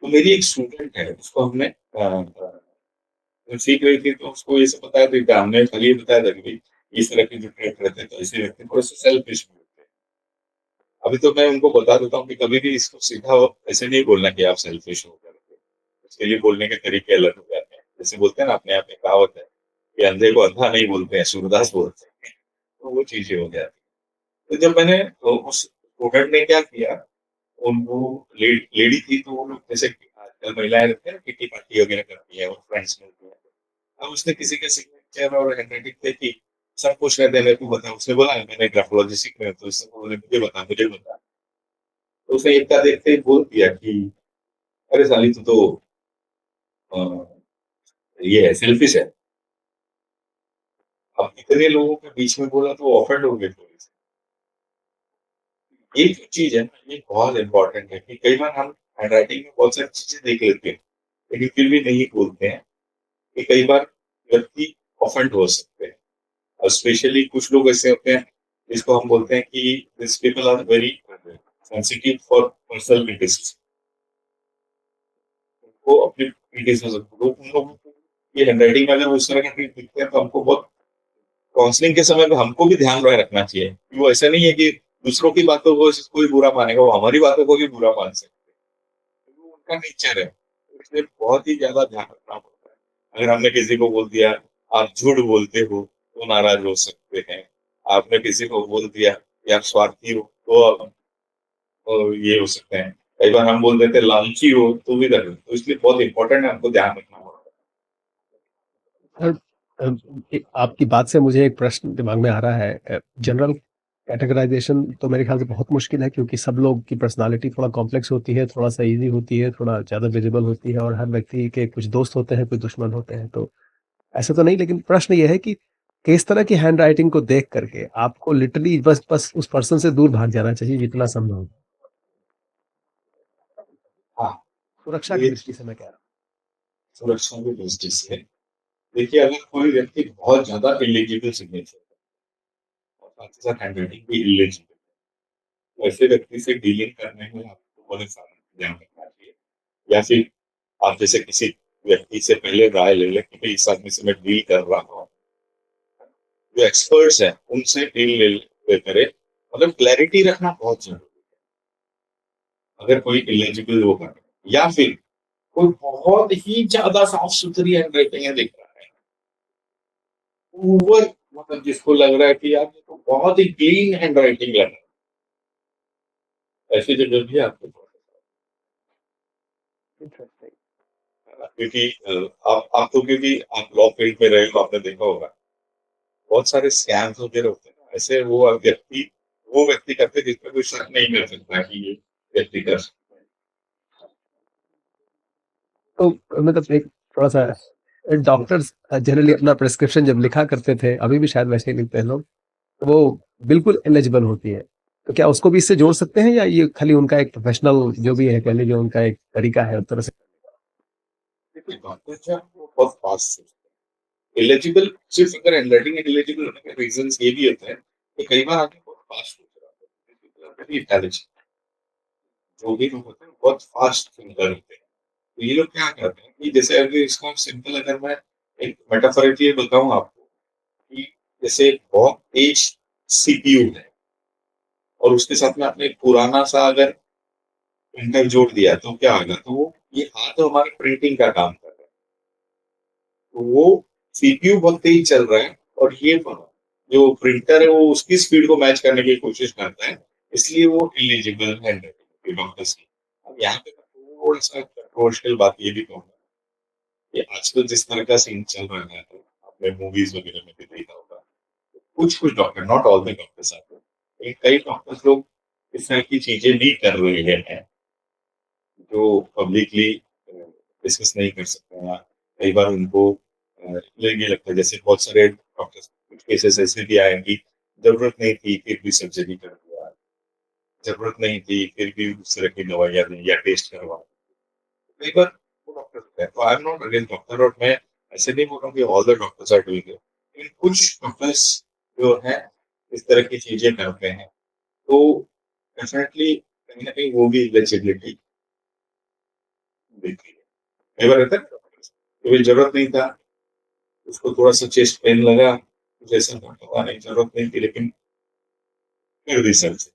तो मेरी एक स्टूडेंट है, उसको हमने सीख रही थी तो उसको ये सब बताया था, हमने खाली ये बताया था कि भई इस तरह के जो ट्रेट रहते हैं तो ऐसे व्यक्ति थोड़े-से सेल्फिश भी होते हैं। अभी तो मैं उनको बता देता हूँ कि कभी भी इसको सीधा ऐसे नहीं बोलना कि आप सेल्फिश हो करके। उसके लिए बोलने के तरीके अलग हो जाते हैं। जैसे बोलते हैं ना अपने आप में कहावत है कि अंधे को अंधा नहीं बोलते हैं, सूरदास बोलते हैं। तो वो चीज़ें हो जाती हैं। तो जब मैंने उस स्टूडेंट ने क्या किया, उनको लेडी थी तो वो लोग जैसे कि आजकल महिलाएँ रहती हैं ना किटी-पार्टी वगैरह करती हैं और फ्रेंड्स मिलती हैं। अब उसने किसी के सिग्नेचर और हैंडराइटिंग देखी, सब पूछ रहे थे मेरे को बता, उसने बोला मैंने ग्राफोलॉजी सीखना है तो उसने बोला मुझे बता। तो उसने एक का देखते ही बोल दिया कि अरे साली तू तो अ, ये है सेल्फिश है। अब इतने लोगों के बीच में बोला तो ऑफेंड हो गए थोड़े से। ये जो चीज़ है ना, ये बहुत इम्पोर्टेंट है कि कई बार हम हैंडराइटिंग में बहुत सारी चीज़ें देख लेते हैं, लेकिन फिर भी नहीं बोलते हैं कि कई बार व्यक्ति ऑफेंड हो सकते हैं। और स्पेशली कुछ लोग ऐसे होते हैं जिसको हम बोलते हैं कि this people are very sensitive for personal criticism. उनको अपनी क्रिटिसिज्म तो उन लोगों को ये हैंडराइटिंग में अगर उस तरह के ट्वीट दिखते हैं तो हमको बहुत काउंसलिंग के समय में हमको भी ध्यान में रखना चाहिए कि वो ऐसा नहीं है कि दूसरों की बातों को कोई बुरा मानेगा, वो हमारी बातों को भी बुरा मान सकते हैं। वो उनका नेचर है, इसलिए बहुत ही ज्यादा ध्यान रखना पड़ता है। अगर हमने किसी को बोल दिया आप झूठ बोलते हो तो नाराज हो सकते हैं, आपने किसी को बोल दिया कि आप स्वार्थी हो तो ये हो सकते हैं। कई बार हम बोल देते हैं लालची हो तो भी कर तो इसलिए बहुत इंपॉर्टेंट है, हमको ध्यान रखना पड़ता सर आपकी बात से मुझे एक प्रश्न दिमाग में आ रहा है। जनरल कैटेगराइज़ेशन तो मेरे ख़्याल से बहुत मुश्किल है क्योंकि सब लोग की पर्सनैलिटी थोड़ा कॉम्प्लेक्स होती है, थोड़ा-सा ईज़ी होती है, थोड़ा ज़्यादा विज़िबल होती है और हर व्यक्ति के कुछ दोस्त होते हैं, कुछ दुश्मन होते हैं। तो ऐसा तो नहीं, लेकिन प्रश्न ये है कि किस तरह की हैंडराइटिंग को देख कर के आपको लिटरली बस बस उस पर्सन से दूर भाग जाना चाहिए जितना संभव हो? है। हाँ, सुरक्षा की ये दृष्टि से मैं कह रहा हूँ। सुरक्षा की दृष्टि से देखिए, अगर कोई व्यक्ति बहुत ज़्यादा इल्लीजिबल सिग्नेचर है और साथ ही साथ हैंडराइटिंग भी इल्लीजिबल, ऐसे व्यक्ति से डीलिंग करने में आपको बहुत सावधान ध्यान रखना चाहिए। या फिर आप जैसे किसी व्यक्ति से पहले राय ले लें कि भई इस आदमी से मैं डील कर रहा हूँ। जो एक्सपर्ट्स हैं, उनसे डील ले करें। मतलब क्लैरिटी रखना बहुत ज़रूरी है, अगर कोई इलिजिबल होगा। या फिर कोई बहुत ही ज़्यादा साफ-सुथरी हैंडराइटिंग दिख रहा है, ओवर मतलब जिसको लग रहा है कि यार ये तो बहुत ही क्लीन हैंडराइटिंग लग रहा है, ऐसी जगह भी आपको इंटरेस्टिंग। क्योंकि आप तो क्योंकि आप लॉ फील्ड में रहे हो, आपने देखा होगा, बहुत सारे स्कैम्स वगैरह होते हैं ना, ऐसे वो व्यक्ति करते हैं जिसपे कोई शक नहीं कर सकता कि ये व्यक्ति कर सकता है। तो मतलब एक थोड़ा-सा डॉक्टर्स जनरली अपना प्रिस्क्रिप्शन जब लिखा करते थे, अभी भी शायद वैसे ही लिखते हैं लोग, तो वो बिल्कुल एलिजिबल होती है। तो क्या उसको भी इससे जोड़ सकते हैं या ये खाली उनका एक प्रोफेशनल जो भी है कह लीजिए उनका एक तरीका है उस तरह से? देखिए डॉक्टर जो है वो बहुत फास्ट सोचते हैं। एलिजिबल सिर्फ अगर हैंडराइटिंग एलिजिबल होने के रीजंस ये भी होते हैं कि कई बार आदमी बहुत फास्ट सोच रहा होता है, वेरी इंटेलिजेंट। जो भी लोग होते हैं बहुत फास्ट थिंकर होते हैं। तो ये लोग क्या करते हैं कि जैसे अगर इसको सिंपल अगर मैं एक मेटाफोरिकली बताऊं आपको कि जैसे बहुत तेज सीपीयू है और उसके साथ में आपने एक पुराना सा अगर प्रिंटर जोड़ दिया तो क्या होगा, तो वो ये हाथ तो हमारे प्रिंटिंग का काम कर रहा है, तो वो सीपीयू बहुत तेज चल रहा है और ये जो प्रिंटर है वो उसकी स्पीड को मैच करने की कोशिश करता है, इसलिए वो इलिजिबल है डॉक्टर्स की। अब यहाँ पे थोड़ा सा कंट्रोवर्शियल बात ये भी कहूंगा कि आजकल जिस तरह का सीन चल रहा है, तो आपने मूवीज वगैरह में भी देखा होगा, कुछ कुछ doctor, not all the doctors आते हैं, लेकिन कई डॉक्टर्स लोग इस तरह की चीजें नहीं कर रहे हैं जो पब्लिकली डिस्कस नहीं कर सकते हैं। कई बार उनको ये लगता है, जैसे बहुत सारे डॉक्टर्स कुछ केसेस ऐसे भी आए हैं कि जरूरत नहीं थी फिर भी सर्जरी कर दिया, जरूरत नहीं थी फिर भी उस तरह की दवाइयाँ दी या टेस्ट करवा। कई बार वो डॉक्टर होते हैं, तो I am not against doctor, और मैं ऐसे नहीं बोल रहा हूँ कि all the doctors are doing it, लेकिन कुछ डॉक्टर्स जो है इस तरह की चीजें करते हैं, तो डेफिनेटली कहीं ना कहीं वो भी इलिजिबिलिटी देती है। कई बार रहता है ना, कोई जरूरत नहीं था, उसको थोड़ा सा चेस्ट पेन लगा, कुछ ऐसा था, पता नहीं जरूरत नहीं थी लेकिन कर दी सर से।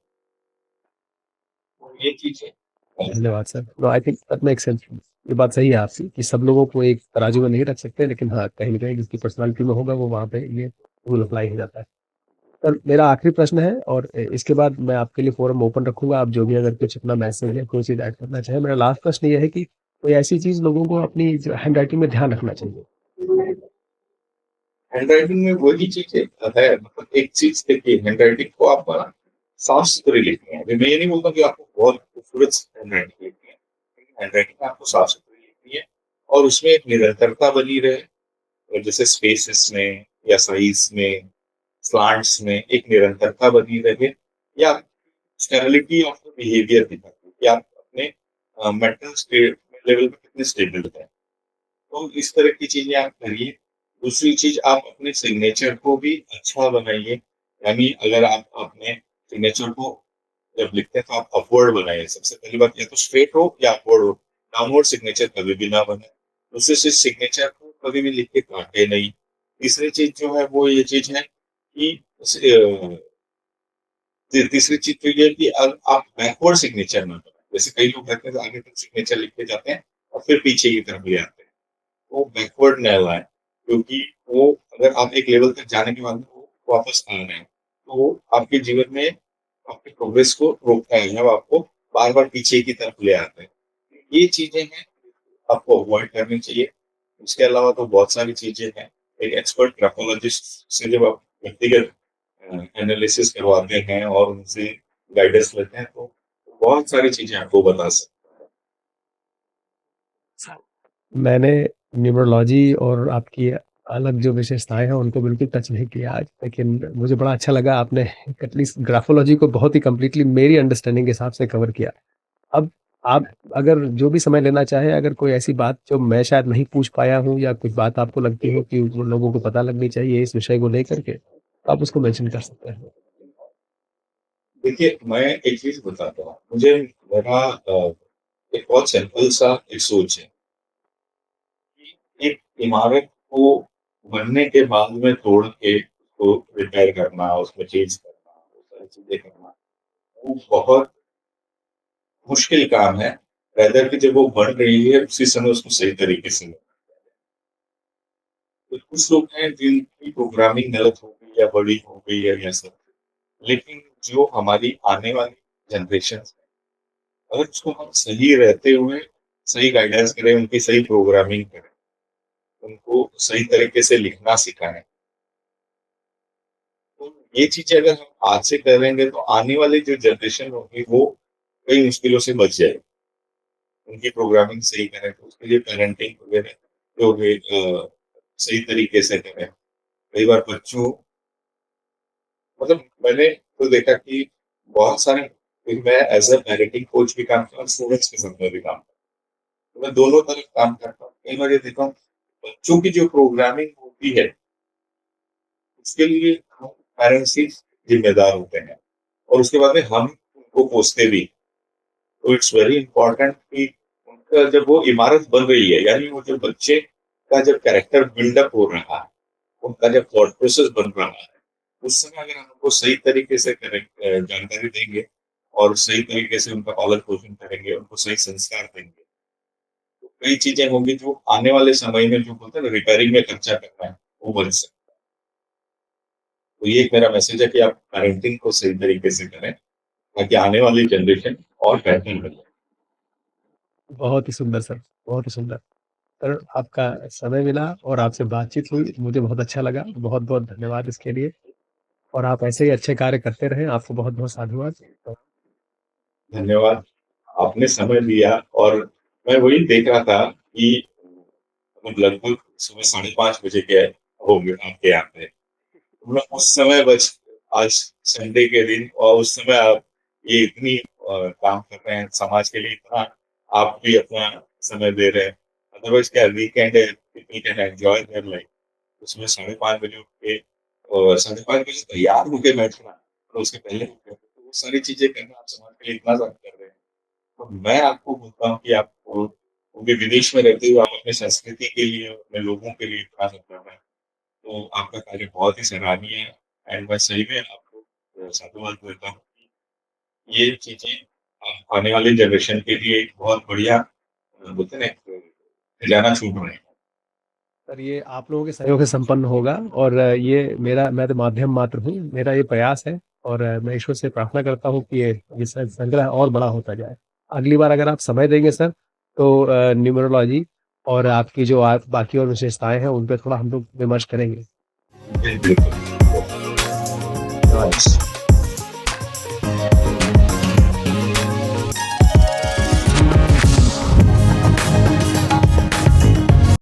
तो ये चीज है। धन्यवाद sir. No I think that makes sense. ये बात सही है आपकी कि सब लोगों को एक तराजू में नहीं रख सकते, लेकिन हाँ, कहीं न कहीं जिसकी पर्सनैलिटी में होगा वो वहाँ पे ये रूल अप्लाई हो जाता है। सर मेरा आखिरी प्रश्न है और इसके बाद मैं आपके लिए फोरम ओपन रखूँगा, आप जो भी अगर कुछ अपना मैसेज या कोई चीज़ ऐड करना चाहें। मेरा लास्ट प्रश्न ये है कि कोई ऐसी चीज़ लोगों को अपनी जो हैंडराइटिंग में ध्यान रखना चाहिए? हैंडराइटिंग में वही चीज़ है, मतलब एक चीज़ देखिए, हैंडराइटिंग को आप साफ-सुथरी लिखनी है। अभी मैं ये नहीं बोलता कि आपको बहुत खूबसूरत हैंडराइटिंग लिखनी है, लेकिन हैंडराइटिंग आपको साफ-सुथरी लिखनी है और उसमें एक निरंतरता बनी रहे। और जैसे स्पेसेस में या साइज़ में, स्लैंट्स में एक निरंतरता बनी रहे, या स्टेबिलिटी ऑफ द बिहेवियर दिखाती है कि आप अपने मेंटल स्टेट लेवल पे कितने स्टेबल हैं। तो इस तरह की चीज़ें आप करिए। दूसरी चीज़, आप अपने सिग्नेचर को भी अच्छा बनाइए। यानी अगर आप अपने सिग्नेचर को जब लिखते हैं तो आप अपवर्ड बनाइए। सबसे पहली बात, या तो स्ट्रेट हो या अपवर्ड हो। डाउनवर्ड सिग्नेचर कभी भी ना बने। दूसरी चीज़, सिग्नेचर को कभी भी लिख के काटे नहीं। तीसरी चीज़ जो है वो ये चीज़ है कि तीसरी चीज़ तो ये है कि आप बैकवर्ड सिग्नेचर ना बनाएँ। जैसे कई लोग कहते हैं तो आगे तक सिग्नेचर लिख के जाते हैं और फिर पीछे की तरफ ले आते हैं। वो बैकवर्ड ना लाएँ, क्योंकि वो अगर आप एक लेवल तक जाने के बाद वो वापस आ रहे हैं, तो वो आपके जीवन में आपके प्रोग्रेस को रोकता है, जब आपको बार-बार पीछे की तरफ ले आता है। ये चीज़ें हैं, आपको अवॉइड करनी चाहिए। उसके अलावा तो बहुत सारी चीज़ें हैं। एक एक्सपर्ट ग्राफोलॉजिस्ट से जब आप व्यक्तिगत एनालिसिस करवाते हैं और उनसे गाइडेंस लेते हैं, तो बहुत सारी चीज़ें आपको बता सकते मैंने न्यूमरोलॉजी और आपकी अलग जो विशेषताएँ हैं, उनको बिल्कुल टच नहीं किया आज, लेकिन मुझे बड़ा अच्छा लगा आपने एटलीस्ट ग्राफ़ोलॉजी को बहुत ही कंप्लीटली मेरी अंडरस्टैंडिंग के हिसाब से कवर किया। अब आप अगर जो भी समय लेना चाहें, अगर कोई ऐसी बात जो मैं शायद नहीं पूछ पाया हूँ या कुछ बात आपको लगती हो कि वो लोगों को पता लगनी चाहिए इस विषय को लेकर के, तो आप उसको मेंशन कर सकते हैं। देखिए, मैं एक चीज़ बताता हूँ, मुझे मेरा एक बहुत सिंपल सा एक सोच है कि एक इमारत को बनने के बाद में तोड़ के उसको रिपेयर करना, उसमें चेंज करना, वो सारी चीज़ें करना, वो बहुत मुश्किल काम है। रादर कि जब वो बन रही है, उसी समय उसको सही तरीके से तो कुछ लोग हैं जिनकी प्रोग्रामिंग गलत हो गई या बड़ी हो गई है या सब। लेकिन जो हमारी आने वाली जनरेशन्स है, अगर उसको हम सही रहते हुए सही गाइडेंस करें, उनकी सही प्रोग्रामिंग करें, उनको सही तरीके से लिखना सिखाएँ, तो ये चीज़ें अगर हम आज से करेंगे तो आने वाली जो जनरेशन होगी वो कई मुश्किलों से बच जाएगी। उनकी प्रोग्रामिंग सही करें, तो उसके लिए पेरेंटिंग वगैरह जो है सही तरीके से करें। कई बार बच्चों मतलब मैंने तो देखा कि बहुत सारे मैं एज़ अ पेरेंटिंग कोच भी काम करता हूँ, स्टूडेंट्स के साथ में भी काम करता हूँ। तो मैं दोनों तरफ काम करता हूँ। कई बार ये देखा हूँ, बच्चों की जो प्रोग्रामिंग होती है, उसके लिए हम पेरेंट्स ही ज़िम्मेदार होते हैं और उसके बाद में हम उनको कोसते भी। तो इट्स वेरी इम्पोर्टेंट कि उनका जब वो इमारत बन रही है, यानी वो जो बच्चे का जब कैरेक्टर बिल्डअप हो रहा है, उनका जब थॉट प्रोसेस बन रहा है, उस समय अगर हम उनको सही तरीके से जानकारी देंगे और सही तरीके से उनका पालन-पोषण करेंगे, उनको सही संस्कार देंगे, तो कई चीज़ें होंगी जो आने वाले समय में जो बोलते हैं ना रिपेयरिंग में खर्चा करना है, वो बच सकता है। तो ये एक मेरा मैसेज है कि आप पेरेंटिंग को सही तरीके से करें, ताकि आने वाली जनरेशन और बेहतर बने। बहुत ही सुंदर सर, बहुत ही सुंदर। सर आपका समय मिला और आपसे बातचीत हुई, मुझे बहुत अच्छा लगा। बहुत-बहुत धन्यवाद इसके लिए और आप ऐसे ही अच्छे कार्य करते रहें। आपको बहुत-बहुत साधुवाद। धन्यवाद। आपने समय दिया और मैं वही देख रहा था कि लगभग सुबह 5:30 बजे के होंगे आपके यहाँ पे। मतलब उस समय बस आज संडे के दिन और उस समय आप ये इतनी काम कर रहे हैं, समाज के लिए इतना आप भी अपना समय दे रहे हैं। अदरवाइज़ क्या वीकेंड है, people can enjoy their life. उसमें 5:30 बजे उठ के 5:30 बजे तैयार होके बैठना और उसके पहले उठ के तो वो सारी चीज़ें करना आप समाज के लिए इतना ज़्यादा कर रहे हैं। तो मैं आपको बोलता हूँ कि आप वो भी विदेश में रहते हुए आप अपनी संस्कृति के लिए, अपने लोगों के लिए इतना सब कर रहे हैं। तो आपका कार्य बहुत ही सराहनीय है एंड मैं सही में आपको साधुवाद देता हूँ कि ये चीज़ें आने वाली जनरेशन के लिए एक बहुत बढ़िया बोलते हैं ना एक खजाना छूट रहे हैं। सर ये आप लोगों के सहयोग से संपन्न होगा और मैं तो माध्यम मात्र हूँ। मेरा ये प्रयास है और मैं ईश्वर से प्रार्थना करता हूँ कि ये संग्रह और बड़ा होता जाए। अगली बार अगर आप समय देंगे सर तो न्यूमरोलॉजी और आपकी जो आप बाकी और विशेषताएँ हैं उन पे थोड़ा हम लोग विमर्श करेंगे। बिल्कुल, बिल्कुल। धन्यवाद। धन्यवाद।